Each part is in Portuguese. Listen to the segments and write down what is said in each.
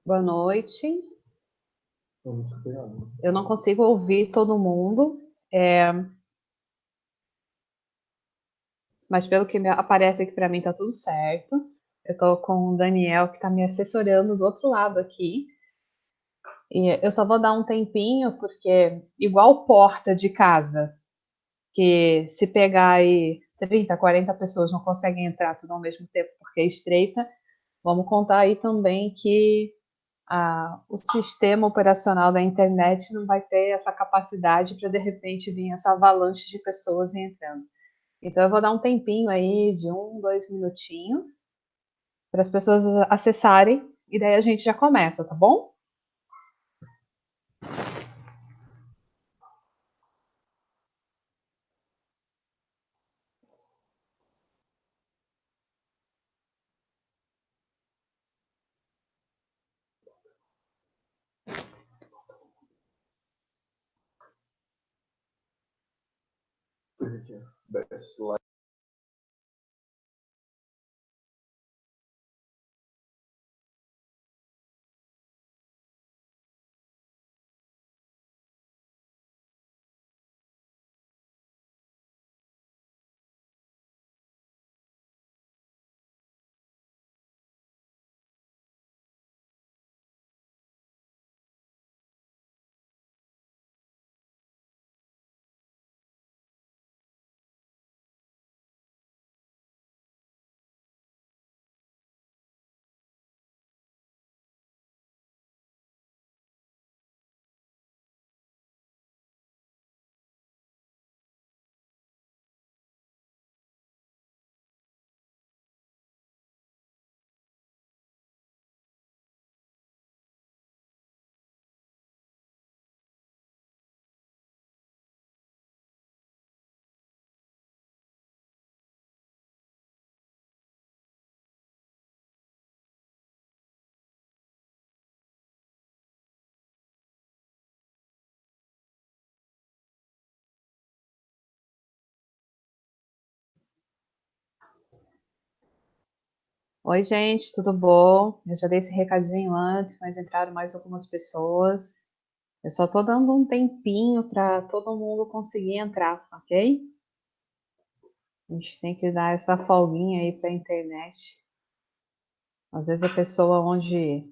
Boa noite. Eu não consigo ouvir todo mundo, mas pelo que aparece aqui para mim tá tudo certo. Eu estou com o Daniel que está me assessorando do outro lado aqui. E eu só vou dar um tempinho, porque igual porta de casa, que se pegar aí 30, 40 pessoas não conseguem entrar tudo ao mesmo tempo porque é estreita, vamos contar aí também que o sistema operacional da internet não vai ter essa capacidade para de repente vir essa avalanche de pessoas entrando. Então eu vou dar um tempinho aí de 1, 2 minutinhos para as pessoas acessarem e daí a gente já começa, tá bom? Oi, gente, tudo bom? Eu já dei esse recadinho antes, mas entraram mais algumas pessoas. Eu só tô dando um tempinho para todo mundo conseguir entrar, ok? A gente tem que dar essa folguinha aí para a internet. Às vezes a pessoa onde,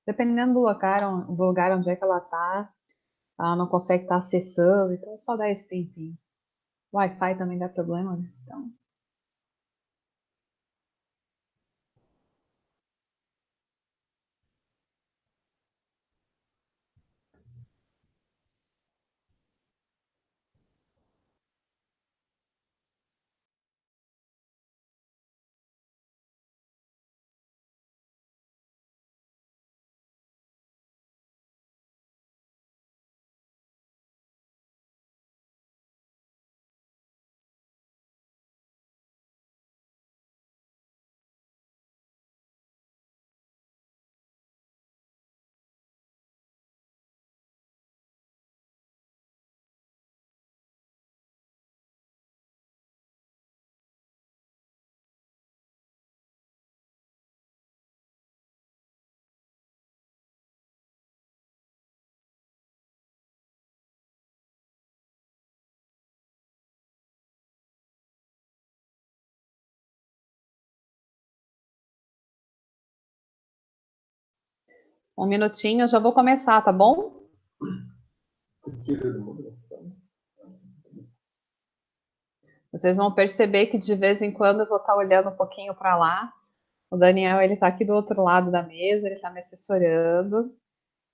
dependendo do lugar onde é que ela tá, ela não consegue estar acessando, então só dá esse tempinho. Wi-Fi também dá problema, né? Então, um minutinho, eu já vou começar, tá bom? Vocês vão perceber que de vez em quando eu vou estar olhando um pouquinho para lá. O Daniel, ele está aqui do outro lado da mesa, ele está me assessorando.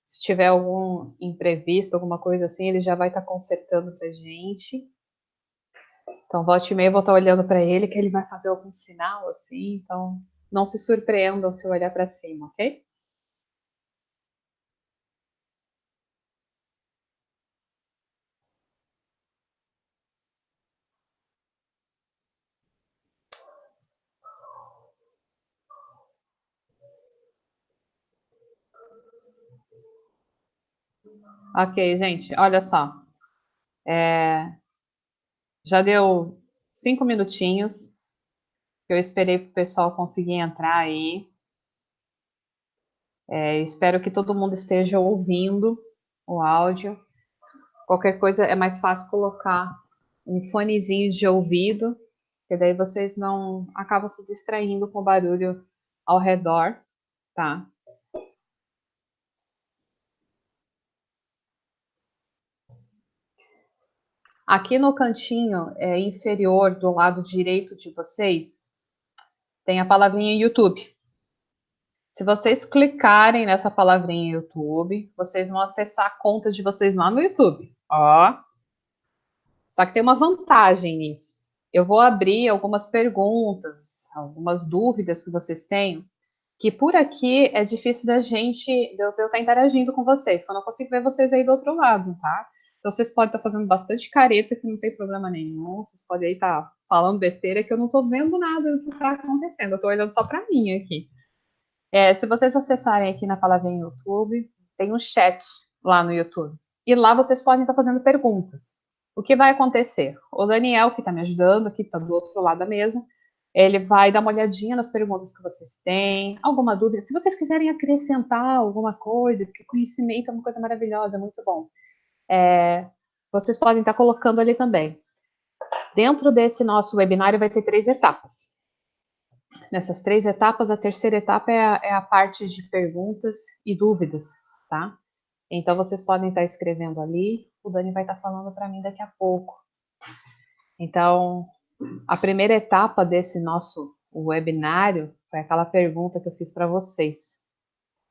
Se tiver algum imprevisto, alguma coisa assim, ele já vai estar consertando para gente. Então, volta e meia eu vou estar olhando para ele, que ele vai fazer algum sinal assim. Então, não se surpreendam se eu olhar para cima, ok? Ok, gente, olha só. Já deu 5 minutinhos que eu esperei para o pessoal conseguir entrar aí. Espero que todo mundo esteja ouvindo o áudio. Qualquer coisa é mais fácil colocar um fonezinho de ouvido, que daí vocês não acabam se distraindo com o barulho ao redor, tá? Aqui no cantinho inferior do lado direito de vocês tem a palavrinha YouTube. Se vocês clicarem nessa palavrinha YouTube, vocês vão acessar a conta de vocês lá no YouTube. Ó. Só que tem uma vantagem nisso. Eu vou abrir algumas perguntas, algumas dúvidas que vocês tenham, que por aqui é difícil de eu estar interagindo com vocês, que eu não consigo ver vocês aí do outro lado, tá? Então vocês podem estar fazendo bastante careta, que não tem problema nenhum. Vocês podem aí estar falando besteira, que eu não estou vendo nada do que está acontecendo. Eu estou olhando só para mim aqui. Se vocês acessarem aqui na palavrinha YouTube, tem um chat lá no YouTube. E lá vocês podem estar fazendo perguntas. O que vai acontecer? O Daniel, que está me ajudando, que está do outro lado da mesa, ele vai dar uma olhadinha nas perguntas que vocês têm, alguma dúvida. Se vocês quiserem acrescentar alguma coisa, porque conhecimento é uma coisa maravilhosa, é muito bom. Vocês podem estar colocando ali também. Dentro desse nosso webinário vai ter 3 etapas. Nessas 3 etapas, a terceira etapa é a parte de perguntas e dúvidas, tá? Então, vocês podem estar escrevendo ali, o Dani vai estar falando para mim daqui a pouco. Então, a primeira etapa desse nosso webinário foi aquela pergunta que eu fiz para vocês.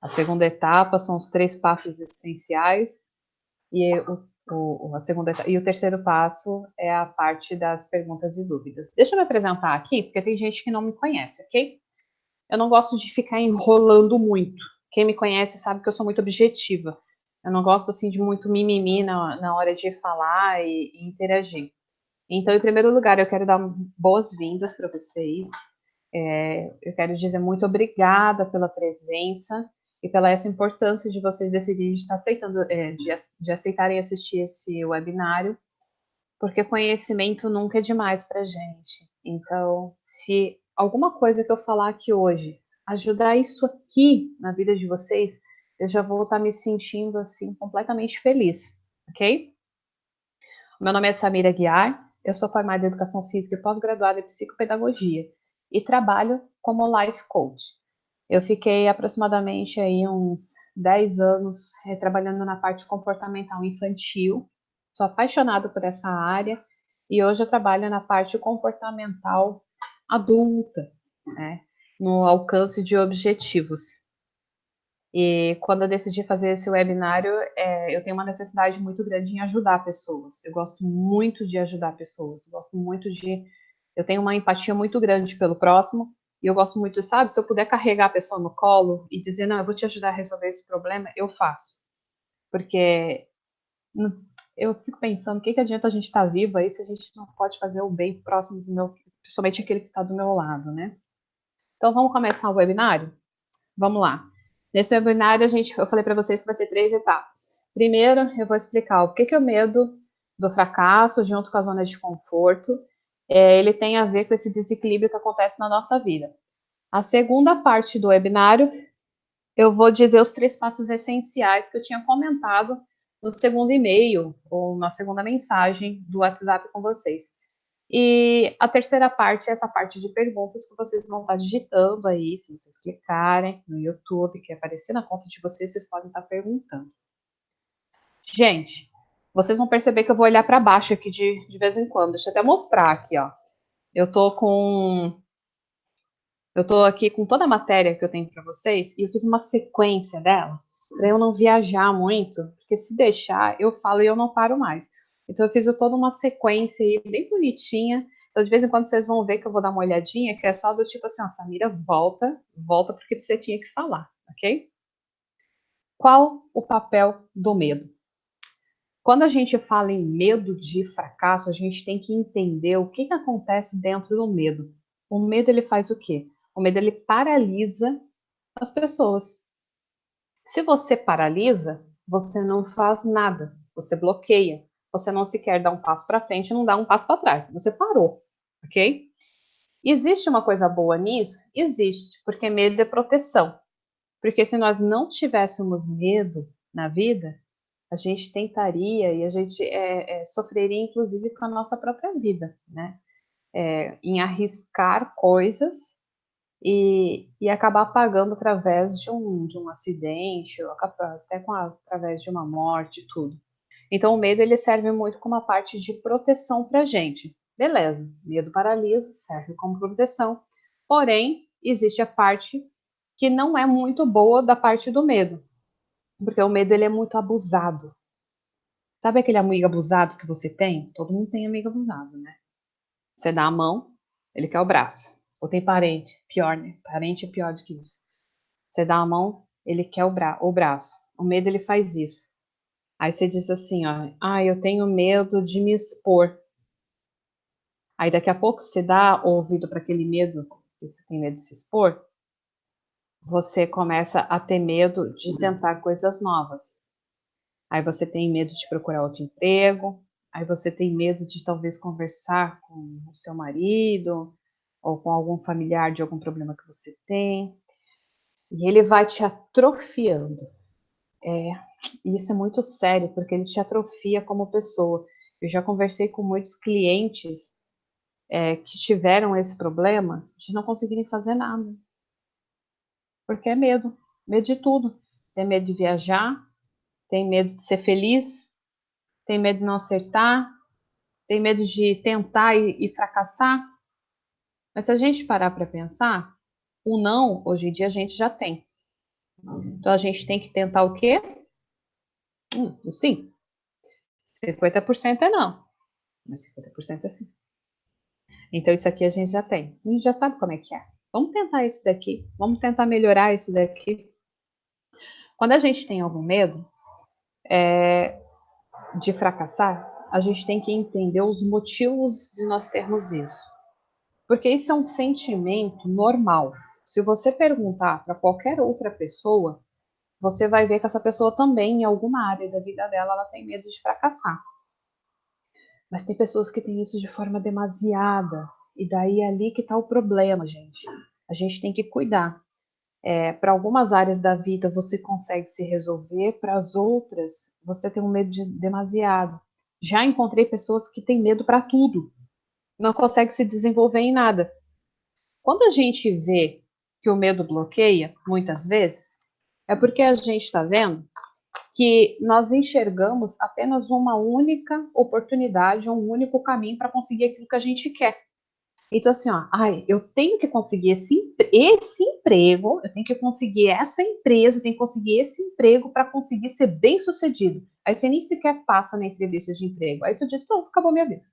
A segunda etapa são os 3 passos essenciais e o terceiro passo é a parte das perguntas e dúvidas. Deixa eu me apresentar aqui, porque tem gente que não me conhece, ok? Eu não gosto de ficar enrolando muito. Quem me conhece sabe que eu sou muito objetiva. Eu não gosto assim de muito mimimi na hora de falar e interagir. Então, em primeiro lugar, eu quero dar boas-vindas para vocês. Eu quero dizer muito obrigada pela presença e pela essa importância de vocês decidirem estar aceitando, de aceitarem assistir esse webinário, porque conhecimento nunca é demais para gente. Então, se alguma coisa que eu falar aqui hoje ajudar isso aqui na vida de vocês, eu já vou estar me sentindo assim completamente feliz, ok? Meu nome é Samira Guiar, eu sou formada em Educação Física e pós-graduada em Psicopedagogia e trabalho como Life Coach. Eu fiquei aproximadamente aí uns 10 anos trabalhando na parte comportamental infantil. Sou apaixonada por essa área e hoje eu trabalho na parte comportamental adulta, né, no alcance de objetivos. E quando eu decidi fazer esse webinário, eu tenho uma necessidade muito grande em ajudar pessoas. Eu gosto muito de ajudar pessoas. Eu tenho uma empatia muito grande pelo próximo. E eu gosto muito, sabe? Se eu puder carregar a pessoa no colo e dizer, não, eu vou te ajudar a resolver esse problema, eu faço. Porque eu fico pensando, o que adianta a gente estar vivo aí se a gente não pode fazer o bem próximo do meu, principalmente aquele que está do meu lado, né? Então, vamos começar o webinário? Vamos lá. Nesse webinário, eu falei para vocês que vai ser 3 etapas. Primeiro, eu vou explicar o que é o medo do fracasso junto com a zona de conforto. Ele tem a ver com esse desequilíbrio que acontece na nossa vida. A segunda parte do webinário, eu vou dizer os 3 passos essenciais que eu tinha comentado no segundo e-mail ou na segunda mensagem do WhatsApp com vocês. E a terceira parte é essa parte de perguntas que vocês vão estar digitando aí, se vocês clicarem no YouTube, que aparecer na conta de vocês, vocês podem estar perguntando. Gente, vocês vão perceber que eu vou olhar para baixo aqui de vez em quando. Deixa eu até mostrar aqui, ó. Eu tô aqui com toda a matéria que eu tenho para vocês e eu fiz uma sequência dela para eu não viajar muito, porque se deixar, eu falo e eu não paro mais. Então eu fiz toda uma sequência aí bem bonitinha. Então de vez em quando vocês vão ver que eu vou dar uma olhadinha, que é só do tipo assim, ó, Samira, volta porque você tinha que falar, ok? Qual o papel do medo? Quando a gente fala em medo de fracasso, a gente tem que entender o que acontece dentro do medo. O medo, ele faz o quê? O medo, ele paralisa as pessoas. Se você paralisa, você não faz nada, você bloqueia, você não sequer dá um passo para frente, não dá um passo para trás, você parou, ok? Existe uma coisa boa nisso? Existe, porque medo é proteção. Porque se nós não tivéssemos medo na vida, a gente tentaria e a gente sofreria, inclusive, com a nossa própria vida, né? Em arriscar coisas e acabar pagando através de um acidente, ou até através de uma morte, tudo. Então, o medo ele serve muito como uma parte de proteção para a gente. Beleza, medo paralisa, serve como proteção. Porém, existe a parte que não é muito boa da parte do medo, porque o medo ele é muito abusado. Sabe aquele amigo abusado que você tem? Todo mundo tem amigo abusado, né? Você dá a mão, ele quer o braço. Ou tem parente, pior, né? Parente é pior do que isso. Você dá a mão, ele quer o braço. O medo ele faz isso. Aí você diz assim, ó, eu tenho medo de me expor. Aí daqui a pouco você dá ouvido para aquele medo, que você tem medo de se expor, você começa a ter medo de tentar coisas novas. Aí você tem medo de procurar outro emprego, aí você tem medo de talvez conversar com o seu marido ou com algum familiar de algum problema que você tem, e ele vai te atrofiando. E isso é muito sério, porque ele te atrofia como pessoa. Eu já conversei com muitos clientes que tiveram esse problema de não conseguirem fazer nada, porque é medo, medo de tudo. Tem medo de viajar, tem medo de ser feliz, tem medo de não acertar, tem medo de tentar e fracassar. Mas se a gente parar para pensar, o não, hoje em dia, a gente já tem. Então a gente tem que tentar o quê? O sim. 50% é não, mas 50% é sim. Então isso aqui a gente já tem. A gente já sabe como é que é. Vamos tentar esse daqui. Vamos tentar melhorar esse daqui. Quando a gente tem algum medo de fracassar, a gente tem que entender os motivos de nós termos isso. Porque isso é um sentimento normal. Se você perguntar para qualquer outra pessoa, você vai ver que essa pessoa também, em alguma área da vida dela, ela tem medo de fracassar. Mas tem pessoas que têm isso de forma demasiada. E daí é ali que está o problema, gente. A gente tem que cuidar. Para algumas áreas da vida você consegue se resolver, para as outras você tem um medo demasiado. Já encontrei pessoas que têm medo para tudo, não consegue se desenvolver em nada. Quando a gente vê que o medo bloqueia, muitas vezes, é porque a gente está vendo que nós enxergamos apenas uma única oportunidade, um único caminho para conseguir aquilo que a gente quer. Então, assim, ó, eu tenho que conseguir esse emprego, eu tenho que conseguir essa empresa, eu tenho que conseguir esse emprego para conseguir ser bem sucedido. Aí você nem sequer passa na entrevista de emprego. Aí tu diz, pronto, acabou minha vida.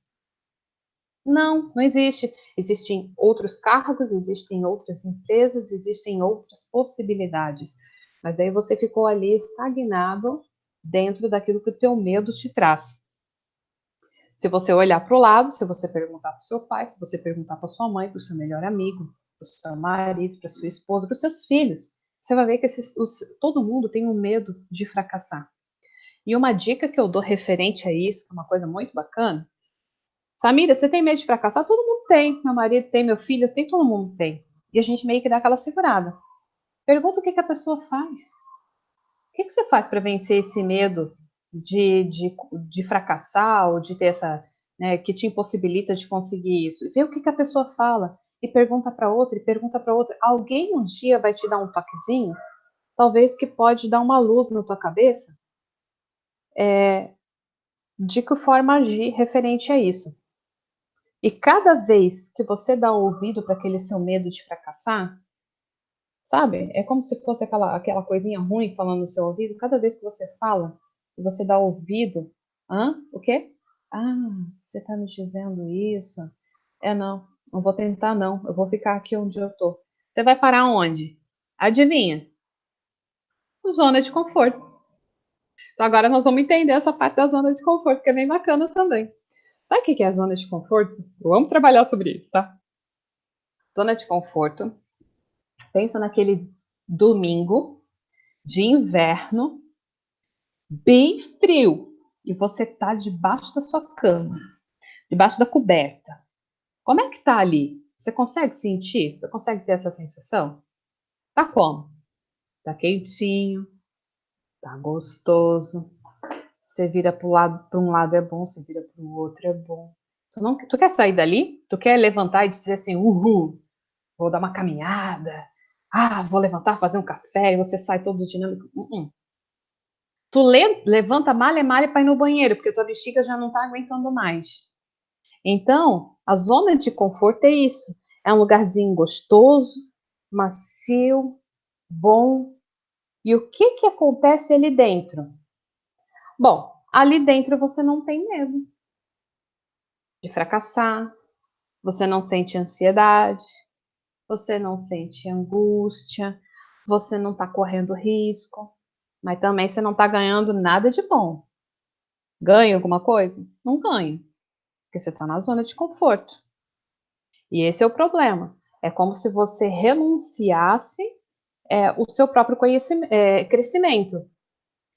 Não, não existe. Existem outros cargos, existem outras empresas, existem outras possibilidades. Mas aí você ficou ali estagnado dentro daquilo que o teu medo te traz. Se você olhar para o lado, se você perguntar para o seu pai, se você perguntar para sua mãe, para o seu melhor amigo, para o seu marido, para sua esposa, para os seus filhos, você vai ver que todo mundo tem um medo de fracassar. E uma dica que eu dou referente a isso, que é uma coisa muito bacana, Samira, você tem medo de fracassar? Todo mundo tem. Meu marido tem, meu filho tem, todo mundo tem. E a gente meio que dá aquela segurada. Pergunta o que a pessoa faz. O que você faz para vencer esse medo de fracassar ou de ter essa, né, que te impossibilita de conseguir isso? Vê o que a pessoa fala e pergunta para outra e pergunta para outra. Alguém um dia vai te dar um toquezinho, talvez que pode dar uma luz na tua cabeça, de que forma agir referente a isso. E cada vez que você dá ouvido para aquele seu medo de fracassar, sabe? É como se fosse aquela coisinha ruim falando no seu ouvido. Cada vez que você fala, e você dá ouvido, o quê? Ah, você está me dizendo isso? Não vou tentar não. Eu vou ficar aqui onde eu tô. Você vai parar onde? Adivinha? Zona de conforto. Então agora nós vamos entender essa parte da zona de conforto, que é bem bacana também. Sabe o que é a zona de conforto? Vamos trabalhar sobre isso, tá? Zona de conforto. Pensa naquele domingo de inverno, bem frio, e você tá debaixo da sua cama, debaixo da coberta. Como é que tá ali? Você consegue sentir? Você consegue ter essa sensação? Tá como? tá quentinho, tá gostoso. Você vira para um lado é bom, você vira para o outro é bom. Tu quer sair dali? Tu quer levantar e dizer assim, uhul, vou dar uma caminhada, vou levantar, fazer um café, e você sai todo dinâmico. Tu levanta malha para ir no banheiro, porque tua bexiga já não tá aguentando mais. Então, a zona de conforto é isso. É um lugarzinho gostoso, macio, bom. E o que que acontece ali dentro? Bom, ali dentro você não tem medo de fracassar, você não sente ansiedade, você não sente angústia, você não está correndo risco, mas também você não está ganhando nada de bom. Ganha alguma coisa? Não ganha, porque você está na zona de conforto. E esse é o problema. É como se você renunciasse o seu próprio crescimento.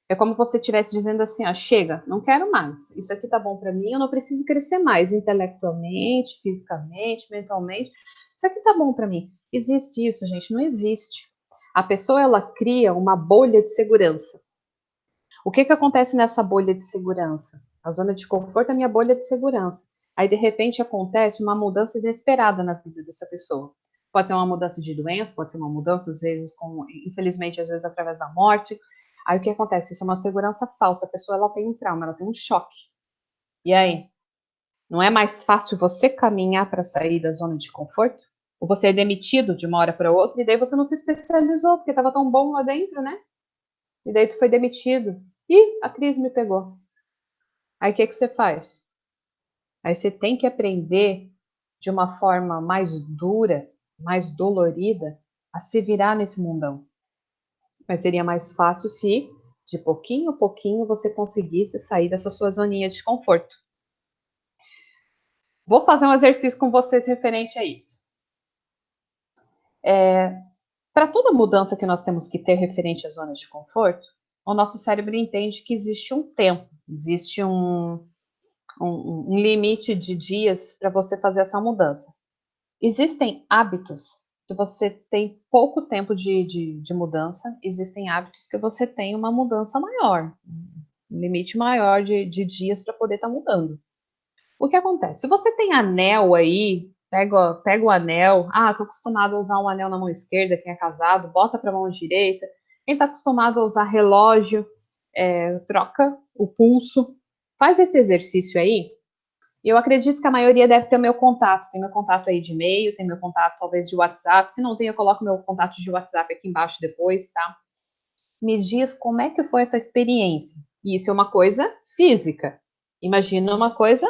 É como se você estivesse dizendo assim, ó, chega, não quero mais. Isso aqui tá bom para mim, eu não preciso crescer mais intelectualmente, fisicamente, mentalmente. Isso aqui tá bom para mim. Existe isso, gente? Não existe. A pessoa ela cria uma bolha de segurança. O que que acontece nessa bolha de segurança? A zona de conforto é a minha bolha de segurança. Aí de repente acontece uma mudança inesperada na vida dessa pessoa. Pode ser uma mudança de doença, pode ser uma mudança às vezes infelizmente às vezes através da morte. Aí o que acontece? Isso é uma segurança falsa. A pessoa ela tem um trauma, ela tem um choque. E aí, não é mais fácil você caminhar para sair da zona de conforto? Ou você é demitido de uma hora para outra e daí você não se especializou porque estava tão bom lá dentro, né? E daí tu foi demitido. E a crise me pegou. Aí o que que você faz? Aí você tem que aprender de uma forma mais dura, mais dolorida, a se virar nesse mundão. Mas seria mais fácil se, de pouquinho a pouquinho, você conseguisse sair dessa sua zoninha de conforto. Vou fazer um exercício com vocês referente a isso. Para toda mudança que nós temos que ter referente à zona de conforto, o nosso cérebro entende que existe um tempo, existe um limite de dias para você fazer essa mudança. Existem hábitos que você tem pouco tempo de mudança, existem hábitos que você tem uma mudança maior, um limite maior de dias para poder estar mudando. O que acontece? Se você tem anel aí, pega o anel, tô acostumado a usar um anel na mão esquerda, quem é casado, bota para a mão direita. Quem está acostumado a usar relógio, troca o pulso. Faz esse exercício aí. Eu acredito que a maioria deve ter o meu contato. Tem meu contato aí de e-mail, tem meu contato talvez de WhatsApp. Se não tem, eu coloco meu contato de WhatsApp aqui embaixo depois, tá? Me diz como é que foi essa experiência. E isso é uma coisa física. Imagina uma coisa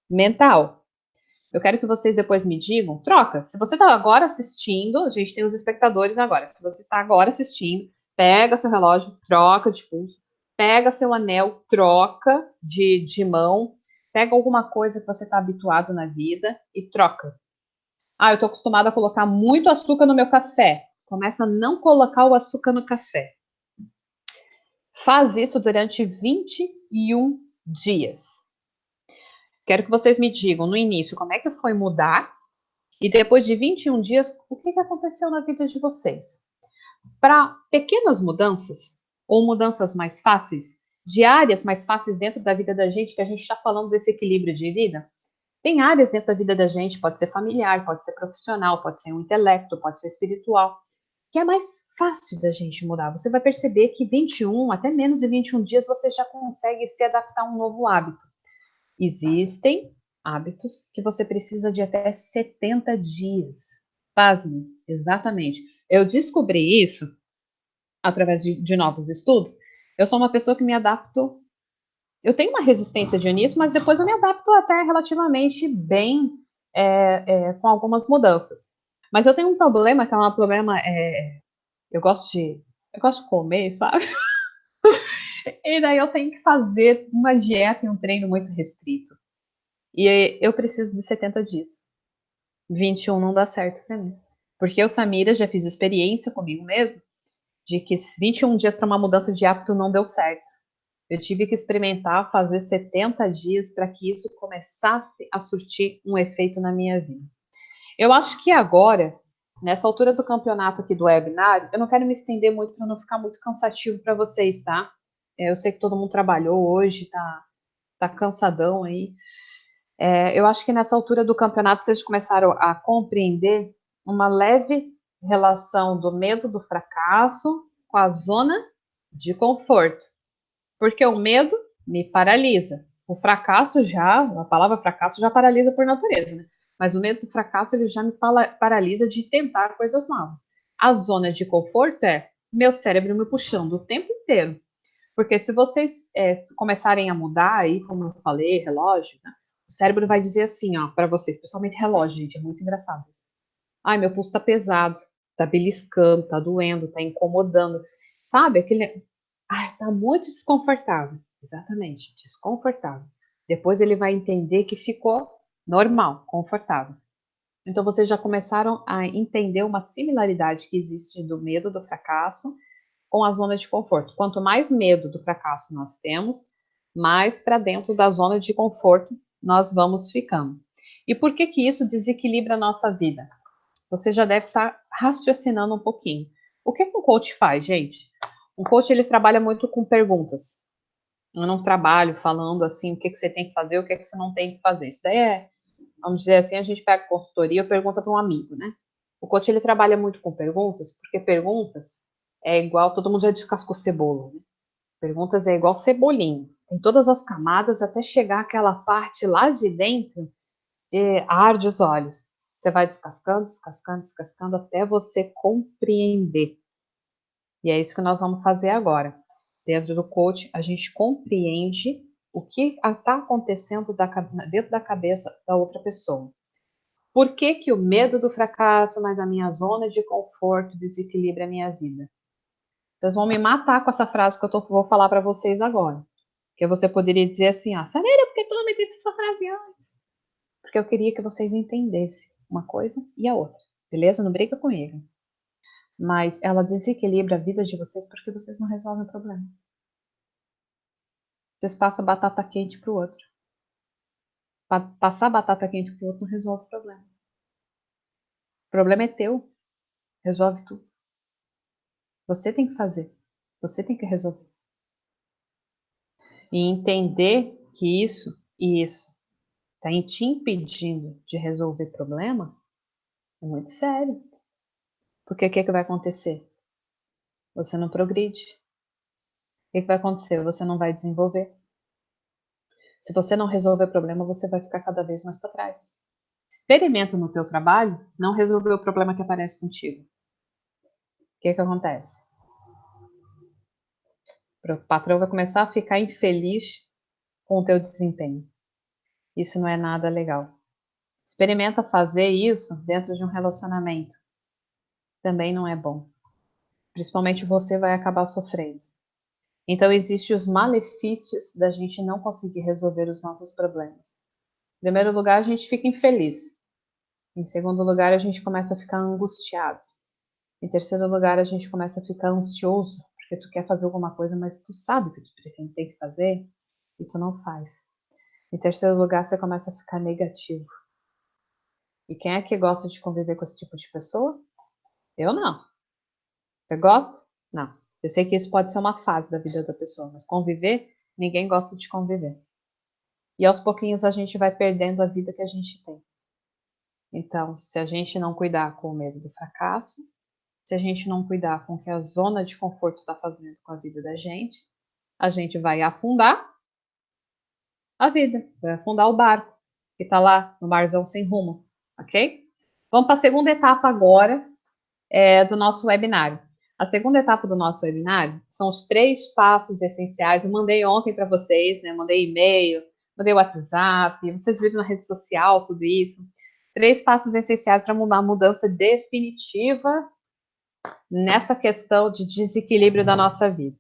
mental. Eu quero que vocês depois me digam, troca. Se você está agora assistindo, a gente tem os espectadores agora. Se você está agora assistindo, pega seu relógio, troca de pulso, pega seu anel, troca de mão, pega alguma coisa que você está habituado na vida e troca. Eu estou acostumada a colocar muito açúcar no meu café. Começa a não colocar o açúcar no café. Faz isso durante 21 dias. Quero que vocês me digam no início como é que foi mudar e depois de 21 dias, o que aconteceu na vida de vocês? Para pequenas mudanças ou mudanças mais fáceis, de áreas mais fáceis dentro da vida da gente, que a gente está falando desse equilíbrio de vida, tem áreas dentro da vida da gente, pode ser familiar, pode ser profissional, pode ser um intelecto, pode ser espiritual, que é mais fácil da gente mudar. Você vai perceber que 21, até menos de 21 dias, você já consegue se adaptar a um novo hábito. Existem hábitos que você precisa de até 70 dias. Pasme, exatamente. Eu descobri isso através de novos estudos. Eu sou uma pessoa que me adapto. Eu tenho uma resistência de início, mas depois eu me adapto até relativamente bem com algumas mudanças. Mas eu tenho um problema, que é um problema. Eu gosto de comer, sabe? E daí eu tenho que fazer uma dieta e um treino muito restrito. E eu preciso de 70 dias. 21 não dá certo pra mim. Porque eu, Samira, já fiz experiência comigo mesmo de que 21 dias para uma mudança de hábito não deu certo. Eu tive que experimentar fazer 70 dias para que isso começasse a surtir um efeito na minha vida. Eu acho que agora nessa altura do campeonato aqui do webinário, eu não quero me estender muito para não ficar muito cansativo para vocês, tá? Eu sei que todo mundo trabalhou hoje, tá cansadão aí. Eu acho que nessa altura do campeonato vocês começaram a compreender uma leve relação do medo do fracasso com a zona de conforto. Porque o medo me paralisa. O fracasso já, a palavra fracasso já paralisa por natureza, né? Mas o medo do fracasso ele já me paralisa de tentar coisas novas. A zona de conforto é meu cérebro me puxando o tempo inteiro. Porque se vocês começarem a mudar aí, como eu falei, relógio, né? O cérebro vai dizer assim, ó, para vocês, principalmente relógio, gente, é muito engraçado isso. Ai, meu pulso tá pesado, tá beliscando, tá doendo, tá incomodando. Sabe, aquele. Ai, tá muito desconfortável. Exatamente, desconfortável. Depois ele vai entender que ficou normal, confortável. Então vocês já começaram a entender uma similaridade que existe do medo do fracasso com a zona de conforto. Quanto mais medo do fracasso nós temos, mais para dentro da zona de conforto nós vamos ficando. E por que que isso desequilibra a nossa vida? Você já deve estar raciocinando um pouquinho. O que que um coach faz, gente? Um coach ele trabalha muito com perguntas. Eu não trabalho falando assim o que que você tem que fazer, o que que você não tem que fazer. Isso daí vamos dizer assim, a gente pega consultoria e pergunta para um amigo, né? O coach ele trabalha muito com perguntas, porque perguntas é igual, todo mundo já descascou cebola, né? Perguntas é igual cebolinho. Tem todas as camadas até chegar aquela parte lá de dentro e arde os olhos. Você vai descascando, descascando, descascando até você compreender. E é isso que nós vamos fazer agora. Dentro do coach, a gente compreende o que está acontecendo dentro da cabeça da outra pessoa. Por que que o medo do fracasso, mais a minha zona de conforto, desequilibra a minha vida? Vocês vão me matar com essa frase que vou falar para vocês agora. Que você poderia dizer assim, ó, Samira, por que tu não me disse essa frase antes? Porque eu queria que vocês entendessem uma coisa e a outra, beleza? Não briga com ele. Mas ela desequilibra a vida de vocês porque vocês não resolvem o problema. Vocês passam batata quente pro outro. Passar batata quente pro outro não resolve o problema. O problema é teu. Resolve tu. Você tem que fazer. Você tem que resolver. E entender que isso e isso está te impedindo de resolver problema é muito sério. Porque o que, é que vai acontecer? Você não progride. O que, é que vai acontecer? Você não vai desenvolver. Se você não resolver problema, você vai ficar cada vez mais para trás. Experimenta no teu trabalho não resolver o problema que aparece contigo. O que, é que acontece? O patrão vai começar a ficar infeliz com o teu desempenho. Isso não é nada legal. Experimenta fazer isso dentro de um relacionamento. Também não é bom. Principalmente você vai acabar sofrendo. Então, existem os malefícios da gente não conseguir resolver os nossos problemas. Em primeiro lugar, a gente fica infeliz. Em segundo lugar, a gente começa a ficar angustiado. Em terceiro lugar, a gente começa a ficar ansioso, porque tu quer fazer alguma coisa, mas tu sabe que tu tem que fazer e tu não faz. Em terceiro lugar, você começa a ficar negativo. E quem é que gosta de conviver com esse tipo de pessoa? Eu não. Você gosta? Não. Eu sei que isso pode ser uma fase da vida da pessoa, mas conviver, ninguém gosta de conviver. E aos pouquinhos a gente vai perdendo a vida que a gente tem. Então, se a gente não cuidar com o medo do fracasso, se a gente não cuidar com o que a zona de conforto está fazendo com a vida da gente, a gente vai afundar a vida, vai afundar o barco que está lá no marzão sem rumo, ok? Vamos para a segunda etapa agora do nosso webinário. A segunda etapa do nosso webinário são os 3 passos essenciais. Eu mandei ontem para vocês, né? Mandei e-mail, mandei WhatsApp, vocês viram na rede social tudo isso. 3 passos essenciais para uma mudança definitiva nessa questão de desequilíbrio da nossa vida.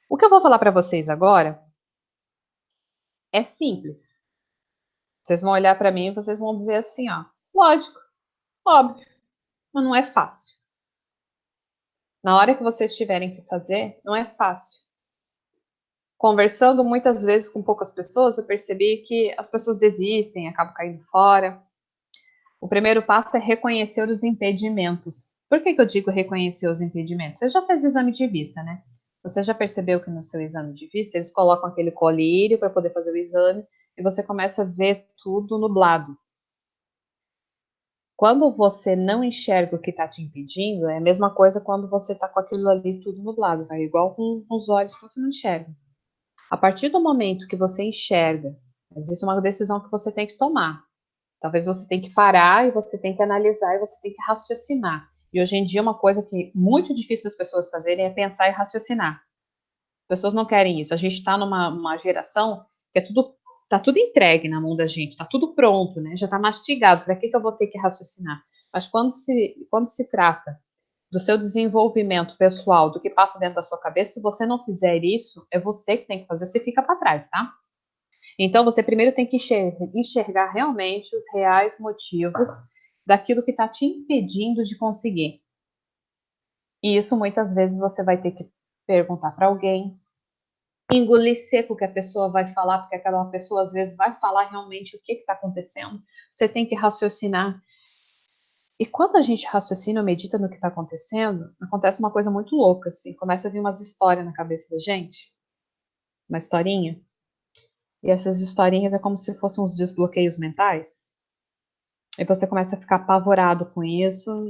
O que eu vou falar para vocês agora é simples. Vocês vão olhar para mim e vocês vão dizer assim, ó, lógico, óbvio, mas não é fácil. Na hora que vocês tiverem que fazer, não é fácil. Conversando muitas vezes com poucas pessoas, eu percebi que as pessoas desistem, acabam caindo fora. O primeiro passo é reconhecer os impedimentos. Por que eu digo reconhecer os impedimentos? Você já fez exame de vista, né? Você já percebeu que no seu exame de vista eles colocam aquele colírio para poder fazer o exame e você começa a ver tudo nublado. Quando você não enxerga o que está te impedindo, é a mesma coisa quando você está com aquilo ali tudo nublado, tá? Igual com os olhos que você não enxerga. A partir do momento que você enxerga, existe uma decisão que você tem que tomar. Talvez você tenha que parar e você tem que analisar e você tem que raciocinar. E hoje em dia uma coisa que é muito difícil das pessoas fazerem é pensar e raciocinar. As pessoas não querem isso. A gente está numa geração que tá tudo entregue na mão da gente, tá tudo pronto, né? Já tá mastigado. Para que eu vou ter que raciocinar? Mas quando se trata do seu desenvolvimento pessoal, do que passa dentro da sua cabeça, se você não fizer isso, é você que tem que fazer, você fica para trás, tá? Então, você primeiro tem que enxergar realmente os reais motivos daquilo que está te impedindo de conseguir. E isso muitas vezes você vai ter que perguntar para alguém, engolir seco o que a pessoa vai falar, porque aquela pessoa às vezes vai falar realmente o que está acontecendo. Você tem que raciocinar. E quando a gente raciocina ou medita no que está acontecendo, acontece uma coisa muito louca, assim. Começa a vir umas histórias na cabeça da gente, uma historinha. E essas historinhas é como se fossem uns desbloqueios mentais. E você começa a ficar apavorado com isso.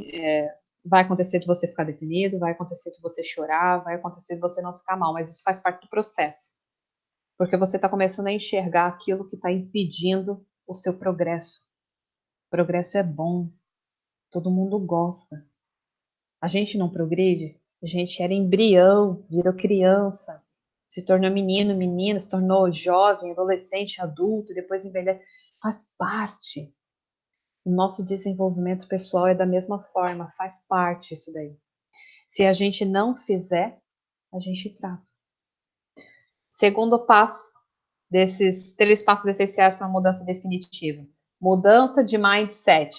Vai acontecer de você ficar deprimido, vai acontecer de você chorar, vai acontecer de você não ficar mal, mas isso faz parte do processo. Porque você está começando a enxergar aquilo que está impedindo o seu progresso. O progresso é bom, todo mundo gosta. A gente não progride, a gente era embrião, virou criança, se tornou menino, menina, se tornou jovem, adolescente, adulto, depois envelhece. Faz parte. O nosso desenvolvimento pessoal é da mesma forma, faz parte isso daí. Se a gente não fizer, a gente trava. Segundo passo desses 3 passos essenciais para a mudança definitiva. Mudança de mindset.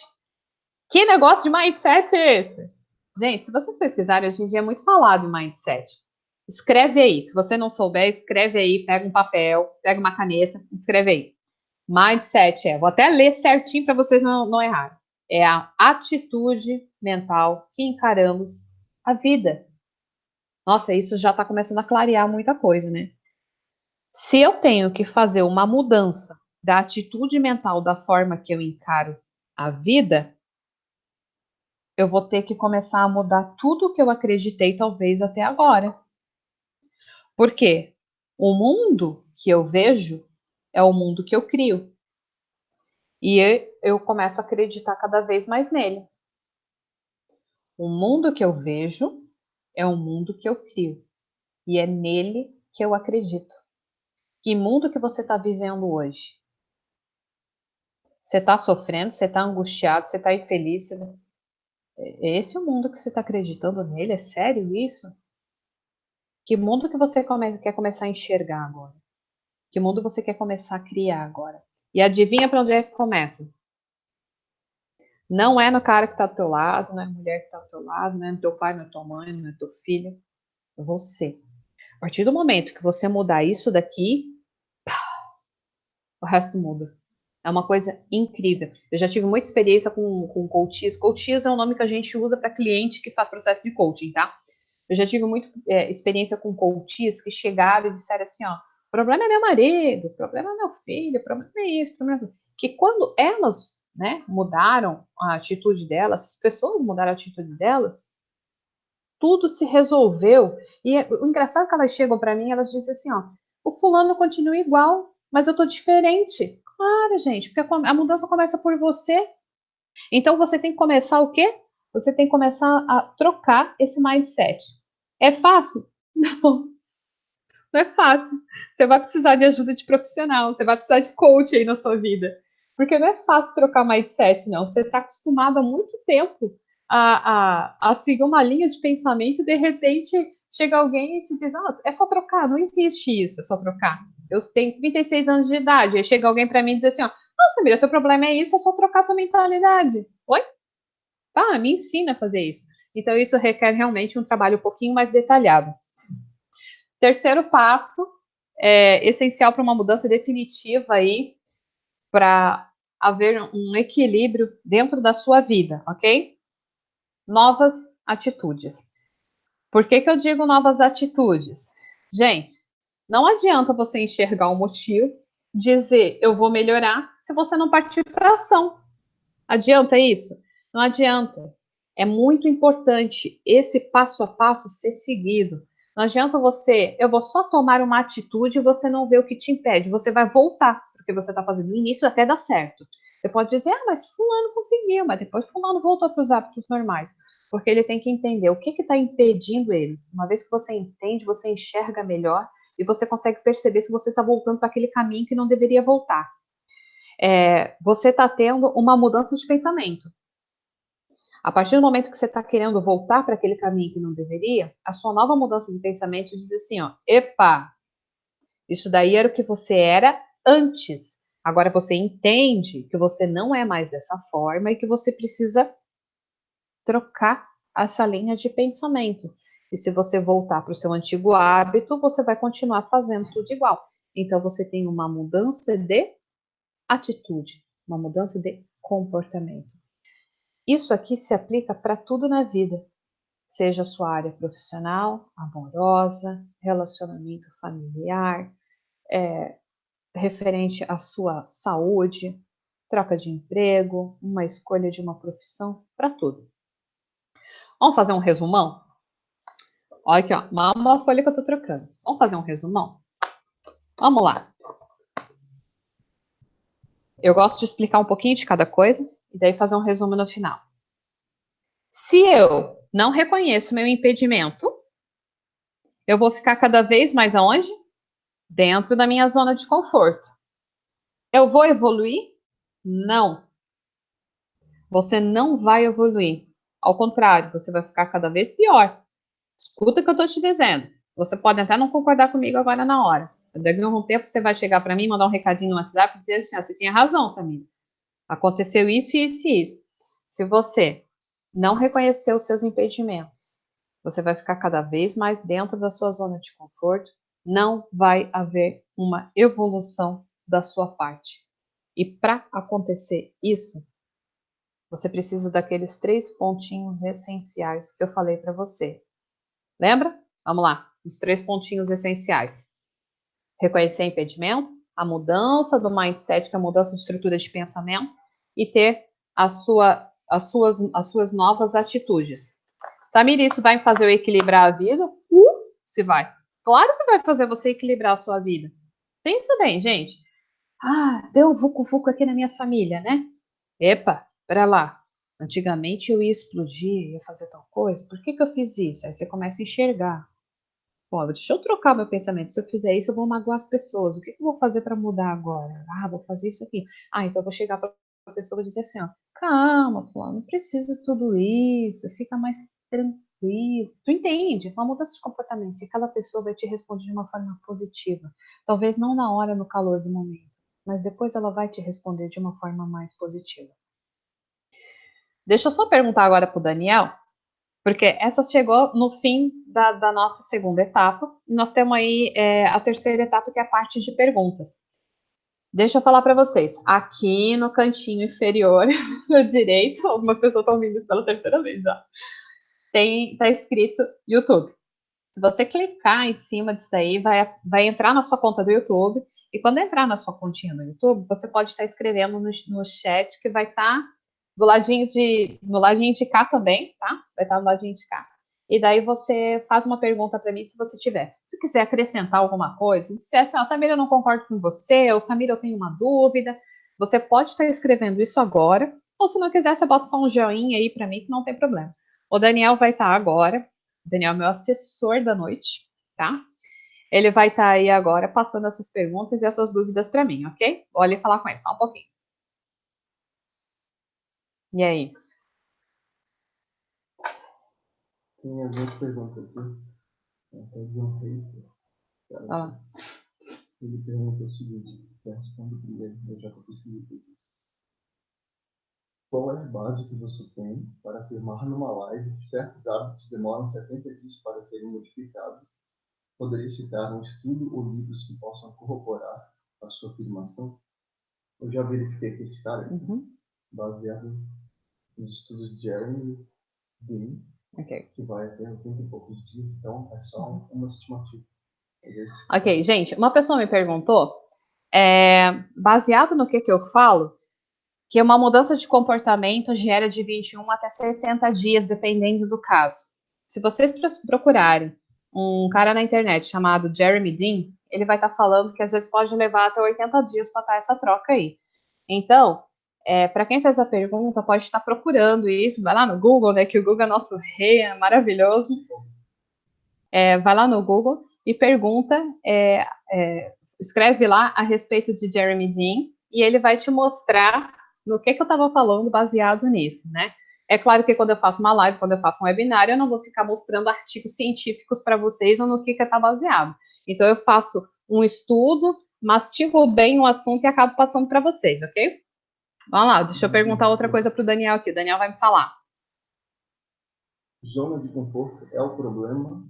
Que negócio de mindset é esse? Gente, se vocês pesquisarem, hoje em dia é muito falado em mindset. Escreve aí. Se você não souber, escreve aí, pega um papel, pega uma caneta, escreve aí. Mindset vou até ler certinho para vocês não errarem. É a atitude mental que encaramos a vida. Nossa, isso já está começando a clarear muita coisa, né? Se eu tenho que fazer uma mudança da atitude mental da forma que eu encaro a vida, eu vou ter que começar a mudar tudo o que eu acreditei talvez até agora. Por quê? O mundo que eu vejo é o mundo que eu crio. E eu começo a acreditar cada vez mais nele. O mundo que eu vejo é o mundo que eu crio. E é nele que eu acredito. Que mundo que você está vivendo hoje? Você está sofrendo, você está angustiado, você está infeliz. É esse o mundo que você está acreditando nele? É sério isso? Que mundo que você quer começar a enxergar agora? Que mundo você quer começar a criar agora? E adivinha para onde é que começa? Não é no cara que está do teu lado, não é a mulher que está do teu lado, não é no teu pai, não é tua mãe, não é teu filho. É você. A partir do momento que você mudar isso daqui, o resto muda. É uma coisa incrível. Eu já tive muita experiência com coaches. Coaches é o nome que a gente usa para cliente que faz processo de coaching, tá? Eu já tive muita experiência com coaches que chegaram e disseram assim, ó, o problema é meu marido, o problema é meu filho, o problema é isso, o problema é... Que quando elas, né, mudaram a atitude delas, as pessoas mudaram a atitude delas, tudo se resolveu. E o engraçado é que elas chegam para mim e elas dizem assim, ó, o fulano continua igual, mas eu tô diferente. Claro, gente, porque a mudança começa por você. Então você tem que começar o quê? Você tem que começar a trocar esse mindset. É fácil? Não, não é fácil. Você vai precisar de ajuda de profissional, você vai precisar de coach aí na sua vida. Porque não é fácil trocar mindset, não. Você está acostumado há muito tempo a seguir uma linha de pensamento e de repente chega alguém e te diz, ah, é só trocar, não existe isso, é só trocar. Eu tenho 36 anos de idade, aí chega alguém para mim e diz assim, ó, não, Samira, teu problema é isso, é só trocar tua mentalidade. Oi? Tá, me ensina a fazer isso. Então isso requer realmente um trabalho um pouquinho mais detalhado. Terceiro passo, essencial para uma mudança definitiva aí, para haver um equilíbrio dentro da sua vida, ok? Novas atitudes. Por que eu digo novas atitudes? Gente, não adianta você enxergar o motivo, dizer eu vou melhorar, se você não partir para ação. Adianta isso? Não adianta. É muito importante esse passo a passo ser seguido. Não adianta eu vou só tomar uma atitude e você não vê o que te impede. Você vai voltar, porque você está fazendo o início até dar certo. Você pode dizer, mas fulano conseguiu, mas depois fulano voltou para os hábitos normais. Porque ele tem que entender o que está impedindo ele. Uma vez que você entende, você enxerga melhor e você consegue perceber se você está voltando para aquele caminho que não deveria voltar. Você está tendo uma mudança de pensamento. A partir do momento que você está querendo voltar para aquele caminho que não deveria, a sua nova mudança de pensamento diz assim, ó, epa, isso daí era o que você era antes. Agora você entende que você não é mais dessa forma e que você precisa trocar essa linha de pensamento. E se você voltar para o seu antigo hábito, você vai continuar fazendo tudo igual. Então você tem uma mudança de atitude, uma mudança de comportamento. Isso aqui se aplica para tudo na vida, seja a sua área profissional, amorosa, relacionamento familiar, referente à sua saúde, troca de emprego, uma escolha de uma profissão, para tudo. Vamos fazer um resumão? Olha aqui, ó, uma folha que eu tô trocando. Vamos fazer um resumão? Vamos lá. Eu gosto de explicar um pouquinho de cada coisa e daí fazer um resumo no final. Se eu não reconheço meu impedimento, eu vou ficar cada vez mais aonde? Dentro da minha zona de conforto. Eu vou evoluir? Não. Você não vai evoluir. Ao contrário, você vai ficar cada vez pior. Escuta o que eu estou te dizendo. Você pode até não concordar comigo agora na hora. Daqui a algum tempo você vai chegar para mim, mandar um recadinho no WhatsApp e dizer assim: você tinha razão, Samir. Aconteceu isso, isso e isso. Se você não reconhecer os seus impedimentos, você vai ficar cada vez mais dentro da sua zona de conforto. Não vai haver uma evolução da sua parte. E para acontecer isso, você precisa daqueles 3 pontinhos essenciais que eu falei para você. Lembra? Vamos lá. Os 3 pontinhos essenciais. Reconhecer impedimento, a mudança do mindset, que é a mudança de estrutura de pensamento, e ter as suas novas atitudes. Samir, isso vai fazer eu equilibrar a vida? Se vai. Claro que vai fazer você equilibrar a sua vida. Pensa bem, gente. Deu um vucu-vucu aqui na minha família, né? Epa, pera lá. Antigamente eu ia explodir, ia fazer tal coisa. Por que eu fiz isso? Aí você começa a enxergar. Pô, deixa eu trocar meu pensamento. Se eu fizer isso, eu vou magoar as pessoas. O que eu vou fazer para mudar agora? Vou fazer isso aqui. Então eu vou chegar para a pessoa e dizer assim, ó, calma, fulano, não precisa de tudo isso. Fica mais tranquilo. Tu entende? Uma mudança de comportamento. E cada pessoa vai te responder de uma forma positiva. Talvez não na hora, no calor do momento, mas depois ela vai te responder de uma forma mais positiva. Deixa eu só perguntar agora para o Daniel, porque essa chegou no fim da nossa segunda etapa. E nós temos aí a terceira etapa, que é a parte de perguntas. Deixa eu falar para vocês. Aqui no cantinho inferior direito, algumas pessoas estão vindo isso pela terceira vez já. Tá escrito YouTube. Se você clicar em cima disso daí, vai entrar na sua conta do YouTube. E quando entrar na sua continha no YouTube, você pode estar escrevendo no chat, que vai estar no ladinho de cá também, tá? Vai estar no ladinho de cá. E daí você faz uma pergunta para mim, se você tiver. Se quiser acrescentar alguma coisa, se disser assim, Samira, eu não concordo com você, ou Samira, eu tenho uma dúvida, você pode estar escrevendo isso agora, ou se não quiser, você bota só um joinha aí para mim, que não tem problema. O Daniel vai estar agora. O Daniel é meu assessor da noite, tá? Ele vai estar aí agora passando essas perguntas e essas dúvidas para mim, ok? Vou ali falar com ele só um pouquinho. E aí? Tem algumas perguntas aqui. Até de um hater. Ele pergunta o seguinte, eu respondo primeiro, eu já consegui tudo. Qual é a base que você tem para afirmar numa live que certos hábitos demoram 70 dias para serem modificados? Poderia citar um estudo ou livros que possam corroborar a sua afirmação? Eu já verifiquei que esse cara, baseado nos estudos de Jeremy Dean, que vai até 80 e poucos dias, então é só uma estimativa. Ok, gente, uma pessoa me perguntou, baseado no que eu falo, que uma mudança de comportamento gera de 21 até 70 dias, dependendo do caso. Se vocês procurarem um cara na internet chamado Jeremy Dean, ele vai estar falando que às vezes pode levar até 80 dias para estar essa troca aí. Então, para quem fez a pergunta, pode estar procurando isso, vai lá no Google, né, que o Google é nosso rei, é maravilhoso. Vai lá no Google e pergunta, escreve lá a respeito de Jeremy Dean, e ele vai te mostrar no que eu estava falando baseado nisso, né? É claro que quando eu faço uma live, quando eu faço um webinar, eu não vou ficar mostrando artigos científicos para vocês ou no que está baseado. Então, eu faço um estudo, mastigo bem o assunto e acabo passando para vocês, ok? Vamos lá, deixa eu perguntar outra coisa para o Daniel aqui. O Daniel vai me falar. Zona de conforto é o problema?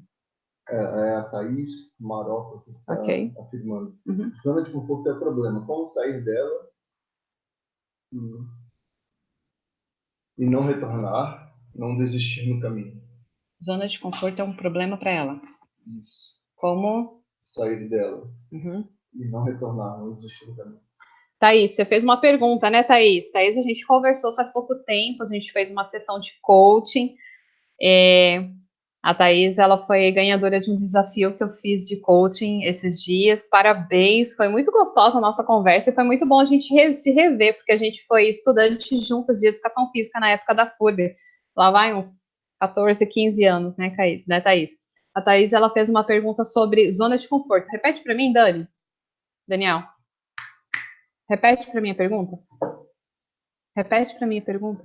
É a Thaís Marofa que está afirmando. Zona de conforto é o problema. Como sair dela e não retornar, não desistir no caminho? Zona de conforto é um problema para ela. Isso. Como sair dela e não retornar, não desistir do caminho. Thaís, você fez uma pergunta, né, Thaís? Thaís, a gente conversou faz pouco tempo, a gente fez uma sessão de coaching. A Thaís, ela foi ganhadora de um desafio que eu fiz de coaching esses dias. Parabéns, foi muito gostosa a nossa conversa e foi muito bom a gente se rever, porque a gente foi estudante juntas de educação física na época da FURB. Lá vai uns 14, 15 anos, né, Thaís? A Thaís, ela fez uma pergunta sobre zona de conforto. Repete para mim, Daniel. Repete para mim a pergunta. Repete para mim a pergunta.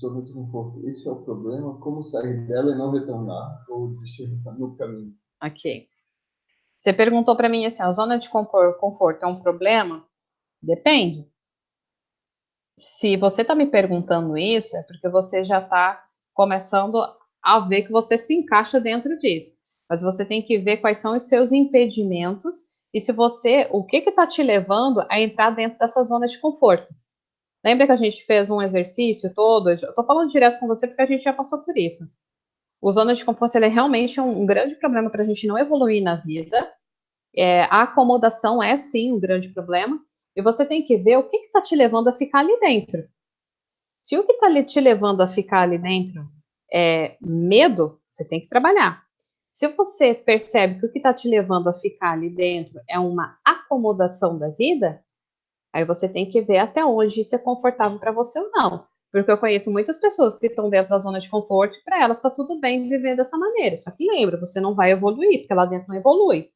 Zona de conforto. Esse é o problema. Como sair dela e não retornar ou desistir no caminho? Ok. Você perguntou para mim assim, a zona de conforto é um problema? Depende. Se você está me perguntando isso, é porque você já está começando a ver que você se encaixa dentro disso. Mas você tem que ver quais são os seus impedimentos e se você, o que está te levando a entrar dentro dessa zona de conforto. Lembra que a gente fez um exercício todo? Eu estou falando direto com você porque a gente já passou por isso. O zona de conforto é realmente um grande problema para a gente não evoluir na vida. A acomodação é sim um grande problema. E você tem que ver o que está te levando a ficar ali dentro. Se o que está te levando a ficar ali dentro é medo, você tem que trabalhar. Se você percebe que o que está te levando a ficar ali dentro é uma acomodação da vida, aí você tem que ver até onde isso é confortável para você ou não. Porque eu conheço muitas pessoas que estão dentro da zona de conforto e para elas está tudo bem viver dessa maneira. Só que lembra, você não vai evoluir, porque lá dentro não evolui.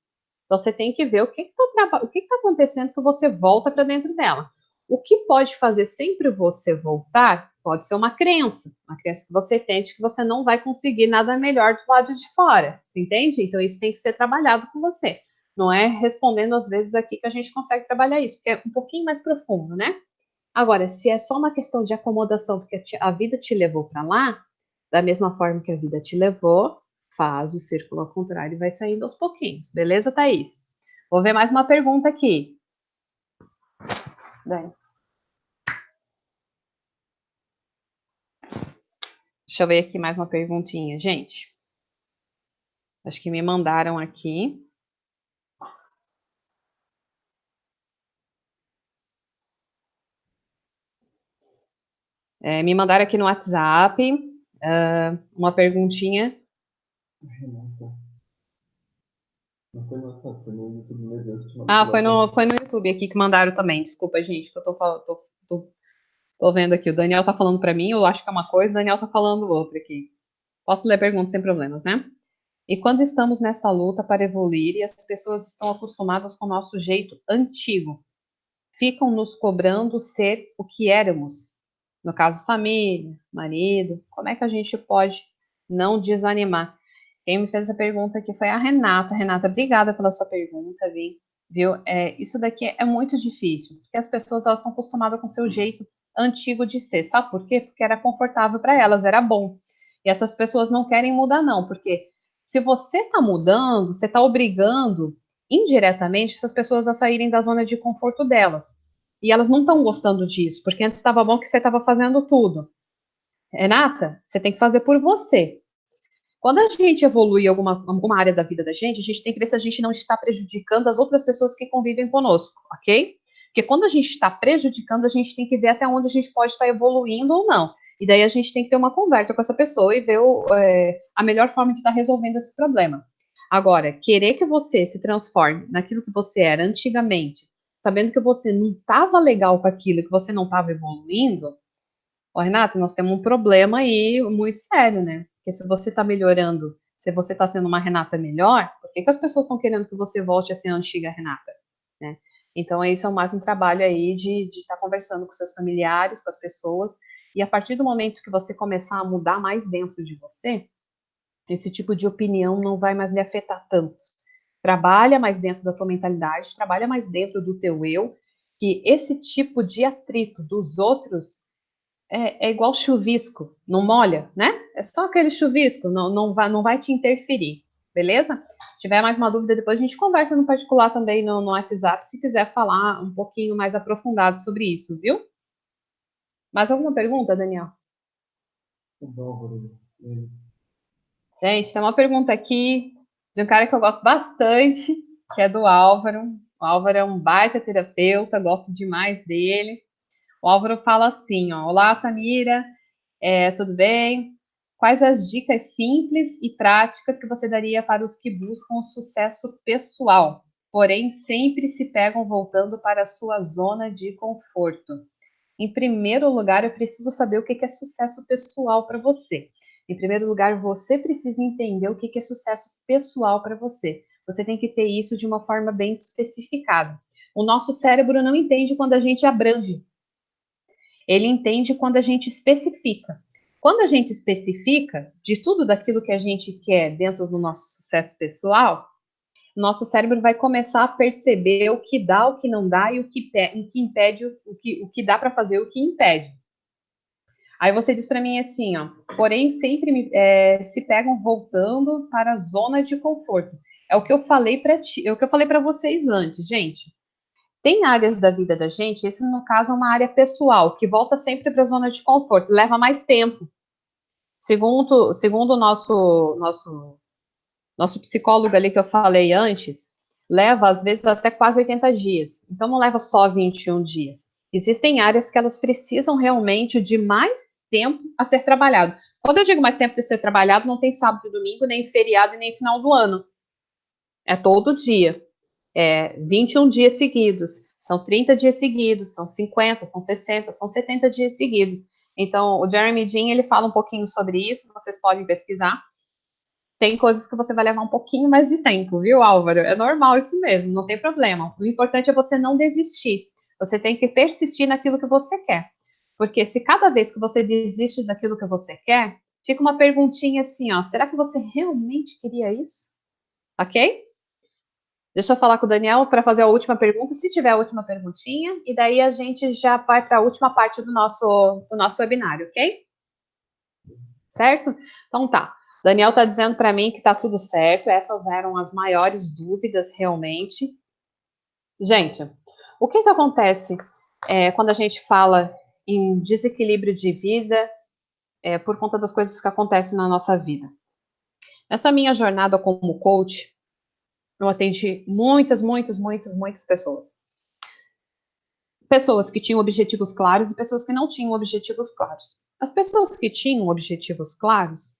Então você tem que ver o que está acontecendo que você volta para dentro dela. O que pode fazer sempre você voltar pode ser uma crença que você tem de que você não vai conseguir nada melhor do lado de fora, entende? Então isso tem que ser trabalhado com você. Não é respondendo às vezes aqui que a gente consegue trabalhar isso, porque é um pouquinho mais profundo, né? Agora, se é só uma questão de acomodação, porque a vida te levou para lá, da mesma forma que a vida te levou, faz o círculo ao contrário e vai saindo aos pouquinhos. Beleza, Thaís? Vou ver mais uma pergunta aqui. Deixa eu ver aqui mais uma perguntinha, gente. Acho que me mandaram aqui. Me mandaram aqui no WhatsApp uma perguntinha. Não foi no WhatsApp, foi no YouTube mesmo. Foi no YouTube aqui que mandaram também. Desculpa, gente, que eu tô vendo aqui. O Daniel tá falando para mim, eu acho que é uma coisa, o Daniel tá falando outra aqui. Posso ler perguntas sem problemas, né? E quando estamos nesta luta para evoluir e as pessoas estão acostumadas com o nosso jeito antigo, ficam nos cobrando ser o que éramos. No caso, família, marido, como é que a gente pode não desanimar? Quem me fez essa pergunta aqui foi a Renata. Renata, obrigada pela sua pergunta, viu? Isso daqui é muito difícil, porque as pessoas elas estão acostumadas com o seu jeito antigo de ser. Sabe por quê? Porque era confortável para elas, era bom. E essas pessoas não querem mudar, não, porque se você está mudando, você está obrigando indiretamente essas pessoas a saírem da zona de conforto delas. E elas não estão gostando disso, porque antes estava bom que você estava fazendo tudo. Renata, você tem que fazer por você. Quando a gente evolui alguma área da vida da gente, a gente tem que ver se a gente não está prejudicando as outras pessoas que convivem conosco, ok? Porque quando a gente está prejudicando, a gente tem que ver até onde a gente pode estar evoluindo ou não. E daí a gente tem que ter uma conversa com essa pessoa e ver a melhor forma de estar resolvendo esse problema. Agora, querer que você se transforme naquilo que você era antigamente, sabendo que você não estava legal com aquilo, que você não estava evoluindo, ó, Renata, nós temos um problema aí muito sério, né? Porque se você está melhorando, se você está sendo uma Renata melhor, por que as pessoas estão querendo que você volte a ser a antiga Renata, né? Então, isso é mais um trabalho aí de estar conversando com seus familiares, com as pessoas, e a partir do momento que você começar a mudar mais dentro de você, esse tipo de opinião não vai mais lhe afetar tanto. Trabalha mais dentro da tua mentalidade, trabalha mais dentro do teu eu, que esse tipo de atrito dos outros é igual chuvisco, não molha, né? É só aquele chuvisco, não vai te interferir, beleza? Se tiver mais uma dúvida, depois a gente conversa no particular também no WhatsApp, se quiser falar um pouquinho mais aprofundado sobre isso, viu? Mais alguma pergunta, Daniel? Gente, tem uma pergunta aqui de um cara que eu gosto bastante, que é do Álvaro. O Álvaro é um baita terapeuta, gosto demais dele. O Álvaro fala assim, ó: Olá, Samira, tudo bem? Quais as dicas simples e práticas que você daria para os que buscam o sucesso pessoal, porém sempre se pegam voltando para a sua zona de conforto? Em primeiro lugar, eu preciso saber o que é sucesso pessoal para você. Em primeiro lugar, você precisa entender o que é sucesso pessoal para você. Você tem que ter isso de uma forma bem especificada. O nosso cérebro não entende quando a gente abrange. Ele entende quando a gente especifica. Quando a gente especifica de tudo daquilo que a gente quer dentro do nosso sucesso pessoal, nosso cérebro vai começar a perceber o que dá, o que não dá e o que impede, o que dá para fazer, o que impede. Aí você diz para mim assim, ó, porém sempre se pegam voltando para a zona de conforto. É o que eu falei para ti, é o que eu falei para vocês antes, gente. Tem áreas da vida da gente, esse no caso é uma área pessoal, que volta sempre para a zona de conforto, leva mais tempo. Segundo o nosso psicólogo ali que eu falei antes, leva às vezes até quase 80 dias. Então não leva só 21 dias. Existem áreas que elas precisam realmente de mais tempo a ser trabalhado. Quando eu digo mais tempo de ser trabalhado, não tem sábado e domingo, nem feriado e nem final do ano. É todo dia. 21 dias seguidos, são 30 dias seguidos, são 50, são 60, são 70 dias seguidos. Então, o Jeremy Dean, ele fala um pouquinho sobre isso, vocês podem pesquisar. Tem coisas que você vai levar um pouquinho mais de tempo, viu, Álvaro? É normal isso mesmo, não tem problema. O importante é você não desistir. Você tem que persistir naquilo que você quer. Porque se cada vez que você desiste daquilo que você quer, fica uma perguntinha assim, ó, será que você realmente queria isso? Ok? Deixa eu falar com o Daniel para fazer a última pergunta, se tiver a última perguntinha, e daí a gente já vai para a última parte do nosso webinário, ok? Certo? Então tá. Daniel está dizendo para mim que está tudo certo, essas eram as maiores dúvidas realmente. Gente, o que acontece quando a gente fala em desequilíbrio de vida por conta das coisas que acontecem na nossa vida? Nessa minha jornada como coach, eu atendi muitas, muitas, muitas, muitas pessoas. Pessoas que tinham objetivos claros e pessoas que não tinham objetivos claros. As pessoas que tinham objetivos claros,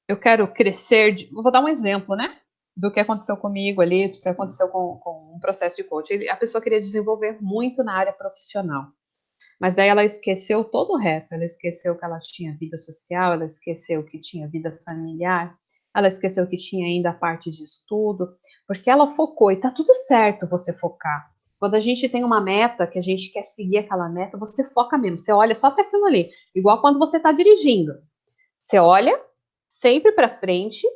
eu quero crescer. Vou dar um exemplo, né? Do que aconteceu comigo ali, do que aconteceu com um processo de coaching. A pessoa queria desenvolver muito na área profissional, mas aí ela esqueceu todo o resto. Ela esqueceu que ela tinha vida social, ela esqueceu que tinha vida familiar, ela esqueceu que tinha ainda a parte de estudo, porque ela focou, e tá tudo certo você focar. Quando a gente tem uma meta, que a gente quer seguir aquela meta, você foca mesmo, você olha só para aquilo ali. Igual quando você está dirigindo. Você olha sempre para frente,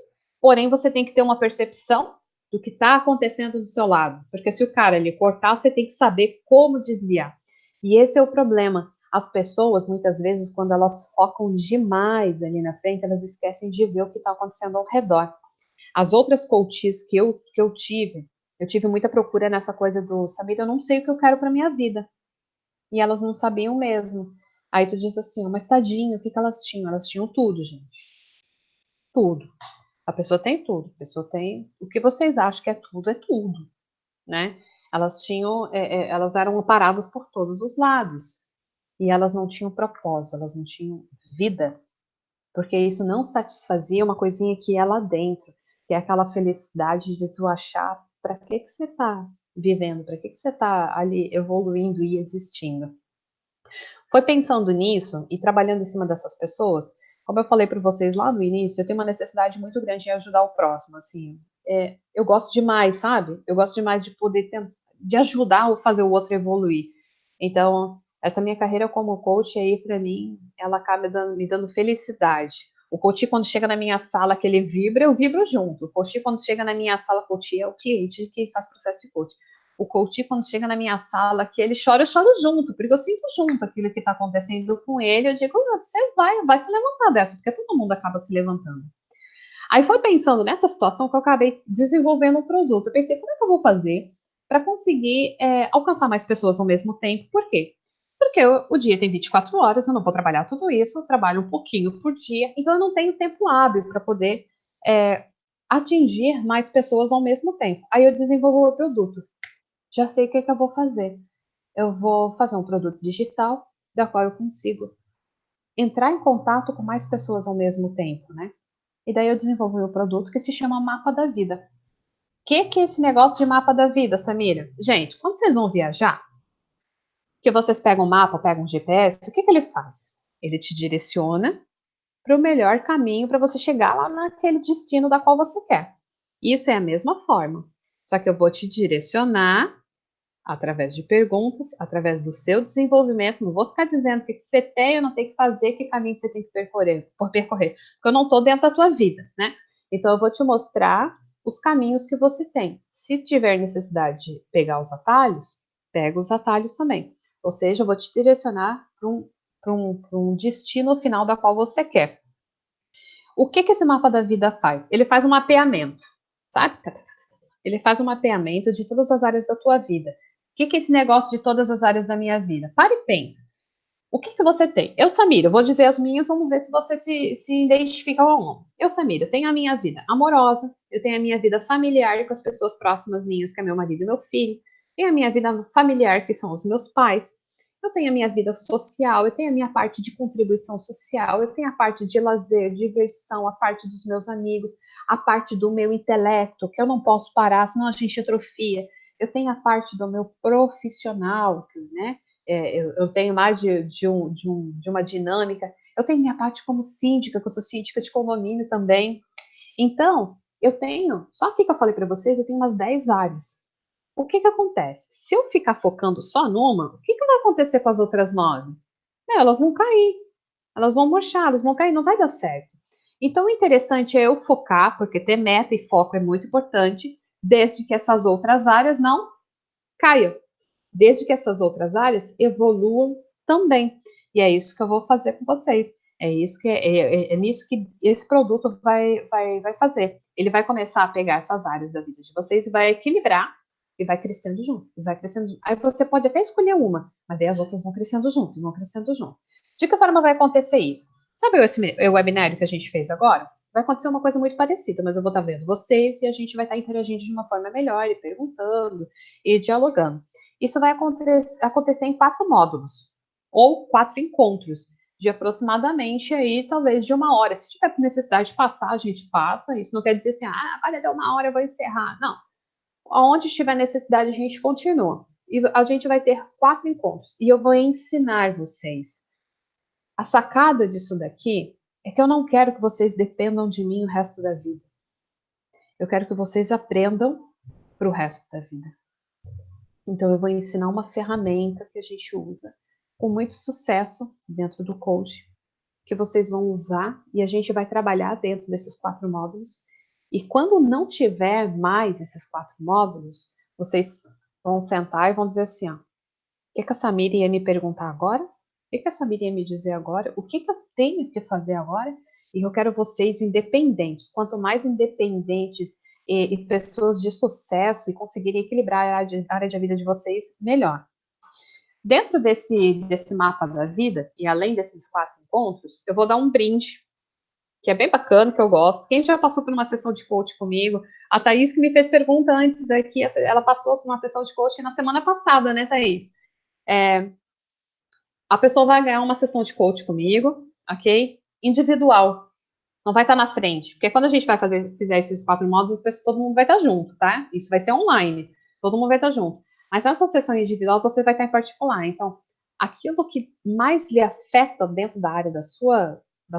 porém você tem que ter uma percepção do que está acontecendo do seu lado. Porque se o cara ali cortar, você tem que saber como desviar. E esse é o problema. As pessoas, muitas vezes, quando elas focam demais ali na frente, elas esquecem de ver o que está acontecendo ao redor. As outras coaches que eu tive, Eu tive muita procura nessa coisa do, Samira, eu não sei o que eu quero para minha vida. E elas não sabiam mesmo. Aí tu diz assim, mas tadinho, o que elas tinham? Elas tinham tudo, gente. Tudo. A pessoa tem tudo. A pessoa tem... O que vocês acham que é tudo, né? Elas tinham... elas eram amparadas por todos os lados. E elas não tinham propósito, elas não tinham vida. Porque isso não satisfazia uma coisinha que é lá dentro. Que é aquela felicidade de tu achar para que você tá vivendo, para que você tá ali evoluindo e existindo. Foi pensando nisso e trabalhando em cima dessas pessoas, como eu falei para vocês lá no início, eu tenho uma necessidade muito grande de ajudar o próximo, assim, eu gosto demais, sabe? Eu gosto demais de poder de ajudar a fazer o outro evoluir. Então, essa minha carreira como coach aí, para mim, ela acaba me dando felicidade. O coach, quando chega na minha sala, que ele vibra, eu vibro junto. O coach, quando chega na minha sala, coach é o cliente que faz processo de coach. O coach, quando chega na minha sala, que ele chora, eu choro junto, porque eu sinto junto aquilo que está acontecendo com ele. Eu digo, você vai se levantar dessa, porque todo mundo acaba se levantando. Aí foi pensando nessa situação que eu acabei desenvolvendo um produto. Eu pensei, como é que eu vou fazer para conseguir alcançar mais pessoas ao mesmo tempo? Por quê? Porque o dia tem 24 horas, eu não vou trabalhar tudo isso, eu trabalho um pouquinho por dia, então eu não tenho tempo hábil para poder atingir mais pessoas ao mesmo tempo. Aí eu desenvolvo o produto. Já sei o que eu vou fazer. Eu vou fazer um produto digital, da qual eu consigo entrar em contato com mais pessoas ao mesmo tempo, né? E daí eu desenvolvi um produto que se chama Mapa da Vida. O que é esse negócio de Mapa da Vida, Samira? Gente, quando vocês vão viajar, que vocês pegam um mapa, pegam um GPS, o que ele faz? Ele te direciona para o melhor caminho para você chegar lá naquele destino da qual você quer. Isso é a mesma forma, só que eu vou te direcionar através de perguntas, através do seu desenvolvimento. Não vou ficar dizendo o que você tem, eu não tenho que fazer, que caminho você tem que percorrer, porque eu não estou dentro da tua vida, né? Então, eu vou te mostrar os caminhos que você tem. Se tiver necessidade de pegar os atalhos, pega os atalhos também. Ou seja, eu vou te direcionar para um destino final da qual você quer. O que esse mapa da vida faz? Ele faz um mapeamento, sabe? Ele faz um mapeamento de todas as áreas da tua vida. O que é esse negócio de todas as áreas da minha vida? Para e pensa. O que você tem? Eu, Samira, vou dizer as minhas, vamos ver se você se identifica ou não. Eu, Samira, tenho a minha vida amorosa, eu tenho a minha vida familiar com as pessoas próximas minhas, que é meu marido e meu filho, tenho a minha vida familiar, que são os meus pais, eu tenho a minha vida social, eu tenho a minha parte de contribuição social, eu tenho a parte de lazer, diversão, a parte dos meus amigos, a parte do meu intelecto, que eu não posso parar, senão a gente atrofia. Eu tenho a parte do meu profissional, né? Eu tenho mais de uma dinâmica. Eu tenho minha parte como síndica, que eu sou síndica de condomínio também. Então, eu tenho, só aqui que eu falei para vocês, eu tenho umas 10 áreas. O que acontece? Se eu ficar focando só numa, o que vai acontecer com as outras 9? Elas vão cair, elas vão murchar, elas vão cair, não vai dar certo. Então, o interessante é eu focar, porque ter meta e foco é muito importante, desde que essas outras áreas não caiam, desde que essas outras áreas evoluam também. E é isso que eu vou fazer com vocês. É isso que é nisso que esse produto vai fazer. Ele vai começar a pegar essas áreas da vida de vocês e vai equilibrar e vai crescendo junto, e vai crescendo junto. Aí você pode até escolher uma, mas daí as outras vão crescendo junto, vão crescendo junto. De que forma vai acontecer isso? Sabe o webinário que a gente fez agora? Vai acontecer uma coisa muito parecida, mas eu vou estar vendo vocês e a gente vai estar interagindo de uma forma melhor e perguntando e dialogando. Isso vai acontecer em 4 módulos, ou 4 encontros, de aproximadamente aí, talvez de 1 hora. Se tiver necessidade de passar, a gente passa. Isso não quer dizer assim, agora deu 1 hora, eu vou encerrar. Não. Onde tiver necessidade, a gente continua. E a gente vai ter 4 encontros. E eu vou ensinar vocês. A sacada disso daqui é que eu não quero que vocês dependam de mim o resto da vida. Eu quero que vocês aprendam para o resto da vida. Então, eu vou ensinar uma ferramenta que a gente usa com muito sucesso dentro do coach, que vocês vão usar e a gente vai trabalhar dentro desses 4 módulos. E quando não tiver mais esses 4 módulos, vocês vão sentar e vão dizer assim, ó, o que a Samira ia me perguntar agora? O que a Samira ia me dizer agora? O que eu tenho que fazer agora? E eu quero vocês independentes. Quanto mais independentes e pessoas de sucesso e conseguirem equilibrar a área de vida de vocês melhor. Dentro desse mapa da vida, e além desses 4 encontros, eu vou dar um brinde, que é bem bacana, que eu gosto. Quem já passou por uma sessão de coach comigo? A Thaís, que me fez pergunta antes aqui, ela passou por uma sessão de coaching na semana passada, né, Thaís? A pessoa vai ganhar uma sessão de coaching comigo, ok? Individual. Não vai estar na frente. Porque quando a gente vai fizer esses 4 módulos, todo mundo vai estar junto, tá? Isso vai ser online. Todo mundo vai estar junto. Mas nessa sessão individual, você vai estar em particular. Então, aquilo que mais lhe afeta dentro da área da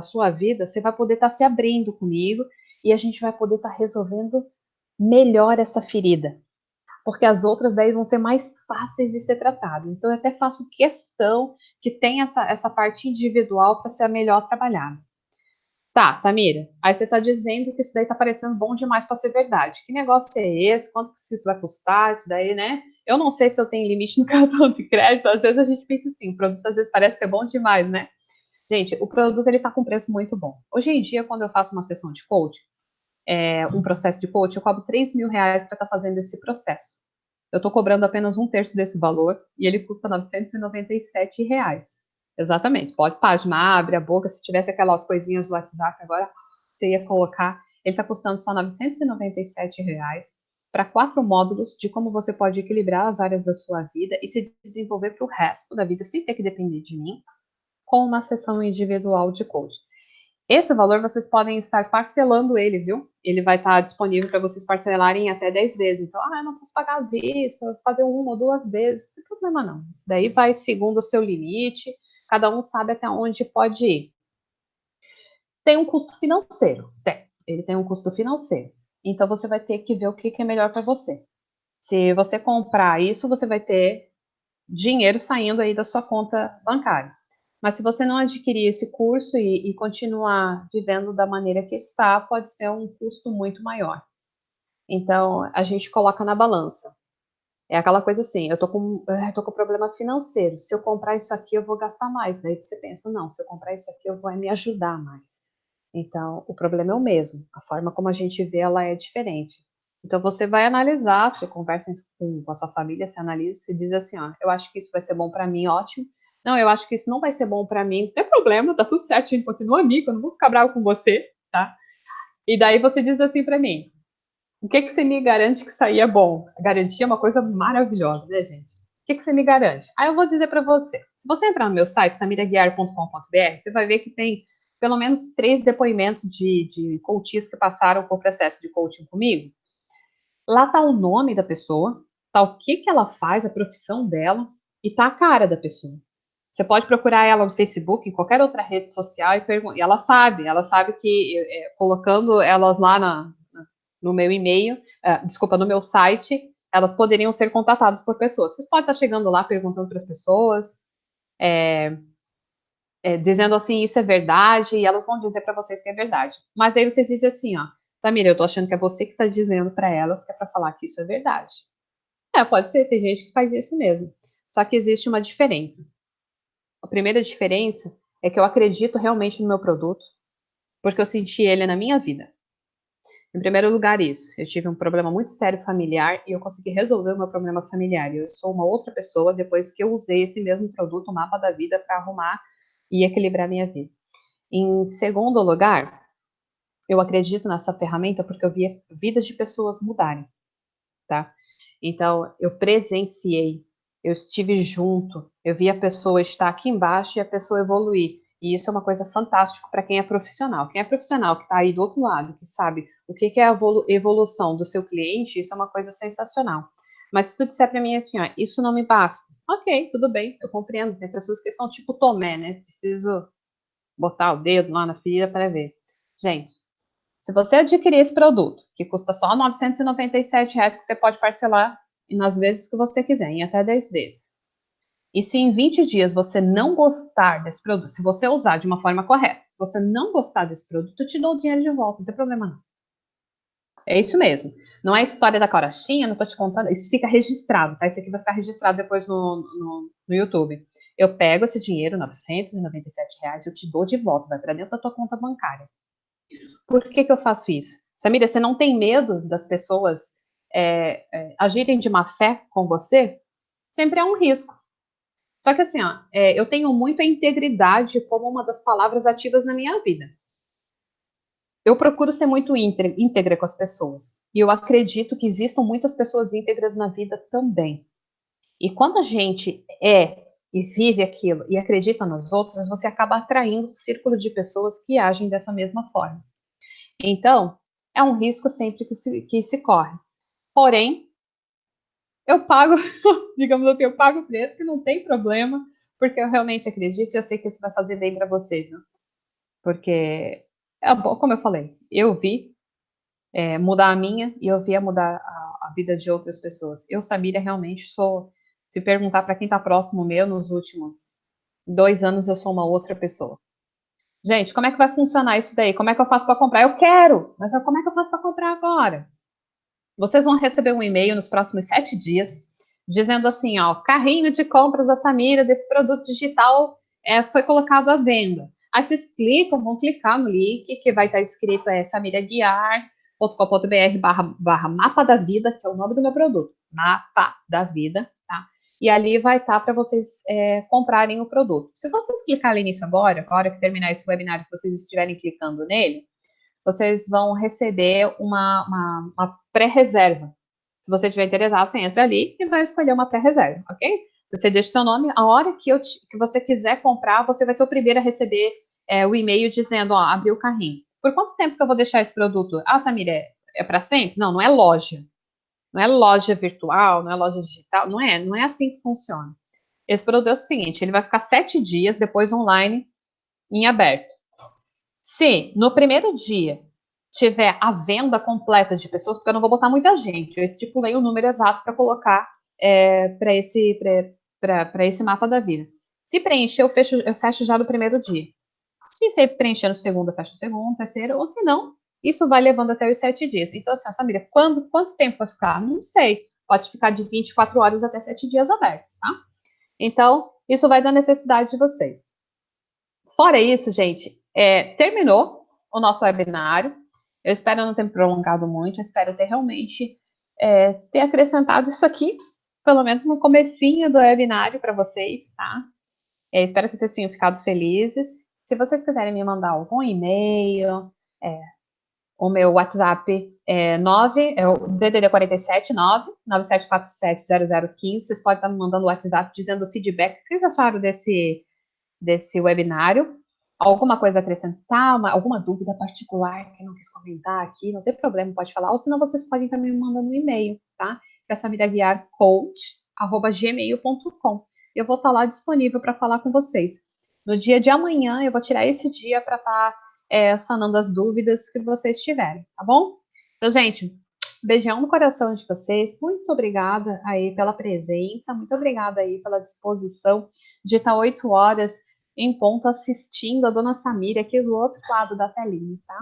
sua vida, você vai poder estar se abrindo comigo e a gente vai poder estar resolvendo melhor essa ferida. Porque as outras daí vão ser mais fáceis de ser tratadas. Então, eu até faço questão que tenha essa parte individual para ser a melhor trabalhada. Tá, Samira, aí você está dizendo que isso daí está parecendo bom demais para ser verdade. Que negócio é esse? Quanto que isso vai custar? Isso daí, né? Eu não sei se eu tenho limite no cartão de crédito. Às vezes a gente pensa assim, o produto às vezes parece ser bom demais, né? Gente, o produto ele está com preço muito bom. Hoje em dia, quando eu faço uma sessão de coaching, um processo de coaching, eu cobro R$3.000 para estar fazendo esse processo. Eu estou cobrando apenas 1/3 desse valor e ele custa R$997. Exatamente. Pode pasmar, abre a boca. Se tivesse aquelas coisinhas do WhatsApp agora, você ia colocar. Ele está custando só R$997 para 4 módulos de como você pode equilibrar as áreas da sua vida e se desenvolver para o resto da vida sem ter que depender de mim, com uma sessão individual de coaching. Esse valor vocês podem estar parcelando ele, viu? Ele vai estar disponível para vocês parcelarem até 10 vezes. Então, eu não posso pagar à vista, vou fazer 1 ou 2 vezes. Não tem problema não. Isso daí vai segundo o seu limite. Cada um sabe até onde pode ir. Tem um custo financeiro. Ele tem um custo financeiro. Então, você vai ter que ver o que é melhor para você. Se você comprar isso, você vai ter dinheiro saindo aí da sua conta bancária. Mas se você não adquirir esse curso e continuar vivendo da maneira que está, pode ser um custo muito maior. Então, a gente coloca na balança. É aquela coisa assim, eu tô com problema financeiro. Se eu comprar isso aqui, eu vou gastar mais. Daí você pensa, não, se eu comprar isso aqui, eu vou me ajudar mais. Então, o problema é o mesmo. A forma como a gente vê, ela é diferente. Então, você vai analisar, você conversa com a sua família, você analisa, você diz assim, ó, eu acho que isso vai ser bom para mim, ótimo. Não, eu acho que isso não vai ser bom para mim, não tem problema, tá tudo certo, a gente continua amigo, eu não vou ficar bravo com você, tá? E daí você diz assim para mim, o que você me garante que isso aí é bom? A garantia é uma coisa maravilhosa, né, gente? O que você me garante? Aí eu vou dizer para você. Se você entrar no meu site, samiraguiar.com.br, você vai ver que tem pelo menos 3 depoimentos de coaches que passaram por processo de coaching comigo. Lá tá o nome da pessoa, tá o que ela faz, a profissão dela, e tá a cara da pessoa. Você pode procurar ela no Facebook, em qualquer outra rede social, e ela sabe que colocando elas lá no meu e-mail, desculpa, no meu site, elas poderiam ser contatadas por pessoas. Vocês podem estar chegando lá perguntando para as pessoas, dizendo assim, isso é verdade, e elas vão dizer para vocês que é verdade. Mas daí vocês dizem assim, ó, Samira, eu tô achando que é você que está dizendo para elas que é para falar que isso é verdade. Pode ser, tem gente que faz isso mesmo. Só que existe uma diferença. A primeira diferença é que eu acredito realmente no meu produto, porque eu senti ele na minha vida. Em primeiro lugar, isso. Eu tive um problema muito sério familiar e eu consegui resolver o meu problema familiar. Eu sou uma outra pessoa depois que eu usei esse mesmo produto, o Mapa da Vida, para arrumar e equilibrar minha vida. Em segundo lugar, eu acredito nessa ferramenta porque eu vi vidas de pessoas mudarem, tá? Então, eu presenciei, eu estive junto, eu vi a pessoa estar aqui embaixo e a pessoa evoluir. E isso é uma coisa fantástica para quem é profissional. Quem é profissional, que está aí do outro lado, que sabe o que é a evolução do seu cliente, isso é uma coisa sensacional. Mas se tu disser para mim assim, ó, isso não me basta. Ok, tudo bem, eu compreendo. Tem pessoas que são tipo Tomé, né? Preciso botar o dedo lá na ferida para ver. Gente, se você adquirir esse produto, que custa só R$997, que você pode parcelar nas vezes que você quiser, em até 10 vezes. E se em 20 dias você não gostar desse produto, se você usar de uma forma correta, você não gostar desse produto, eu te dou o dinheiro de volta, não tem problema não. É isso mesmo. Não é história da carochinha, não tô te contando, isso fica registrado, tá? Isso aqui vai ficar registrado depois no YouTube. Eu pego esse dinheiro, R$997, eu te dou de volta, vai para dentro da tua conta bancária. Por que eu faço isso? Samira, você não tem medo das pessoas agirem de má fé com você? Sempre é um risco. Só que assim, ó, eu tenho muito a integridade como uma das palavras ativas na minha vida. Eu procuro ser muito íntegra com as pessoas. E eu acredito que existam muitas pessoas íntegras na vida também. E quando a gente e vive aquilo e acredita nos outros, você acaba atraindo um círculo de pessoas que agem dessa mesma forma. Então, é um risco sempre que se corre. Porém, eu pago, digamos assim, eu pago o preço que não tem problema, porque eu realmente acredito e eu sei que isso vai fazer bem para você, viu? Porque, como eu falei, eu vi mudar a minha e eu vi mudar a vida de outras pessoas. Eu, Samira, realmente sou, se perguntar para quem está próximo meu, nos últimos 2 anos eu sou uma outra pessoa. Gente, como é que vai funcionar isso daí? Como é que eu faço para comprar? Eu quero, mas como é que eu faço para comprar agora? Vocês vão receber um e-mail nos próximos 7 dias, dizendo assim, ó, carrinho de compras da Samira desse produto digital foi colocado à venda. Aí vocês vão clicar no link que vai estar escrito samiraguiar.com.br/barra mapa da vida, que é o nome do meu produto, mapa da vida, tá? E ali vai estar para vocês comprarem o produto. Se vocês clicarem nisso agora, na hora que terminar esse webinar, que vocês estiverem clicando nele, vocês vão receber uma pré-reserva. Se você estiver interessado, você entra ali e vai escolher uma pré-reserva, ok? Você deixa o seu nome, a hora que você quiser comprar, você vai ser o primeiro a receber o e-mail dizendo, ó, abriu o carrinho. Por quanto tempo que eu vou deixar esse produto? Ah, Samira, é para sempre? Não, não é loja. Não é loja virtual, não é loja digital, não é assim que funciona. Esse produto é o seguinte, ele vai ficar 7 dias depois online em aberto. Se no primeiro dia tiver a venda completa de pessoas, porque eu não vou botar muita gente, eu estipulei o número exato para colocar para esse mapa da vida. Se preencher, eu fecho já no primeiro dia. Se preencher no segundo, eu fecho o segundo, terceiro, ou se não, isso vai levando até os 7 dias. Então, assim, Samira, quanto tempo vai ficar? Não sei. Pode ficar de 24 horas até 7 dias abertos, tá? Então, isso vai da necessidade de vocês. Fora isso, gente, terminou o nosso webinário. Eu espero não ter prolongado muito, eu espero ter realmente ter acrescentado isso aqui, pelo menos no comecinho do webinário para vocês, tá? Espero que vocês tenham ficado felizes. Se vocês quiserem me mandar algum e-mail, o meu WhatsApp é o DDD 47 9747 0015. Vocês podem estar me mandando o WhatsApp dizendo o feedback que vocês acharam desse webinário. Alguma coisa a acrescentar, alguma dúvida particular que não quis comentar aqui, não tem problema, pode falar, ou senão vocês podem também me mandando um e-mail, tá? Que é samiraguiarcoach@gmail.com. Eu vou estar lá disponível para falar com vocês. No dia de amanhã, eu vou tirar esse dia para estar sanando as dúvidas que vocês tiverem, tá bom? Então, gente, beijão no coração de vocês, muito obrigada aí pela presença, muito obrigada aí pela disposição de estar 8 horas em ponto assistindo a dona Samira aqui do outro lado da telinha, tá?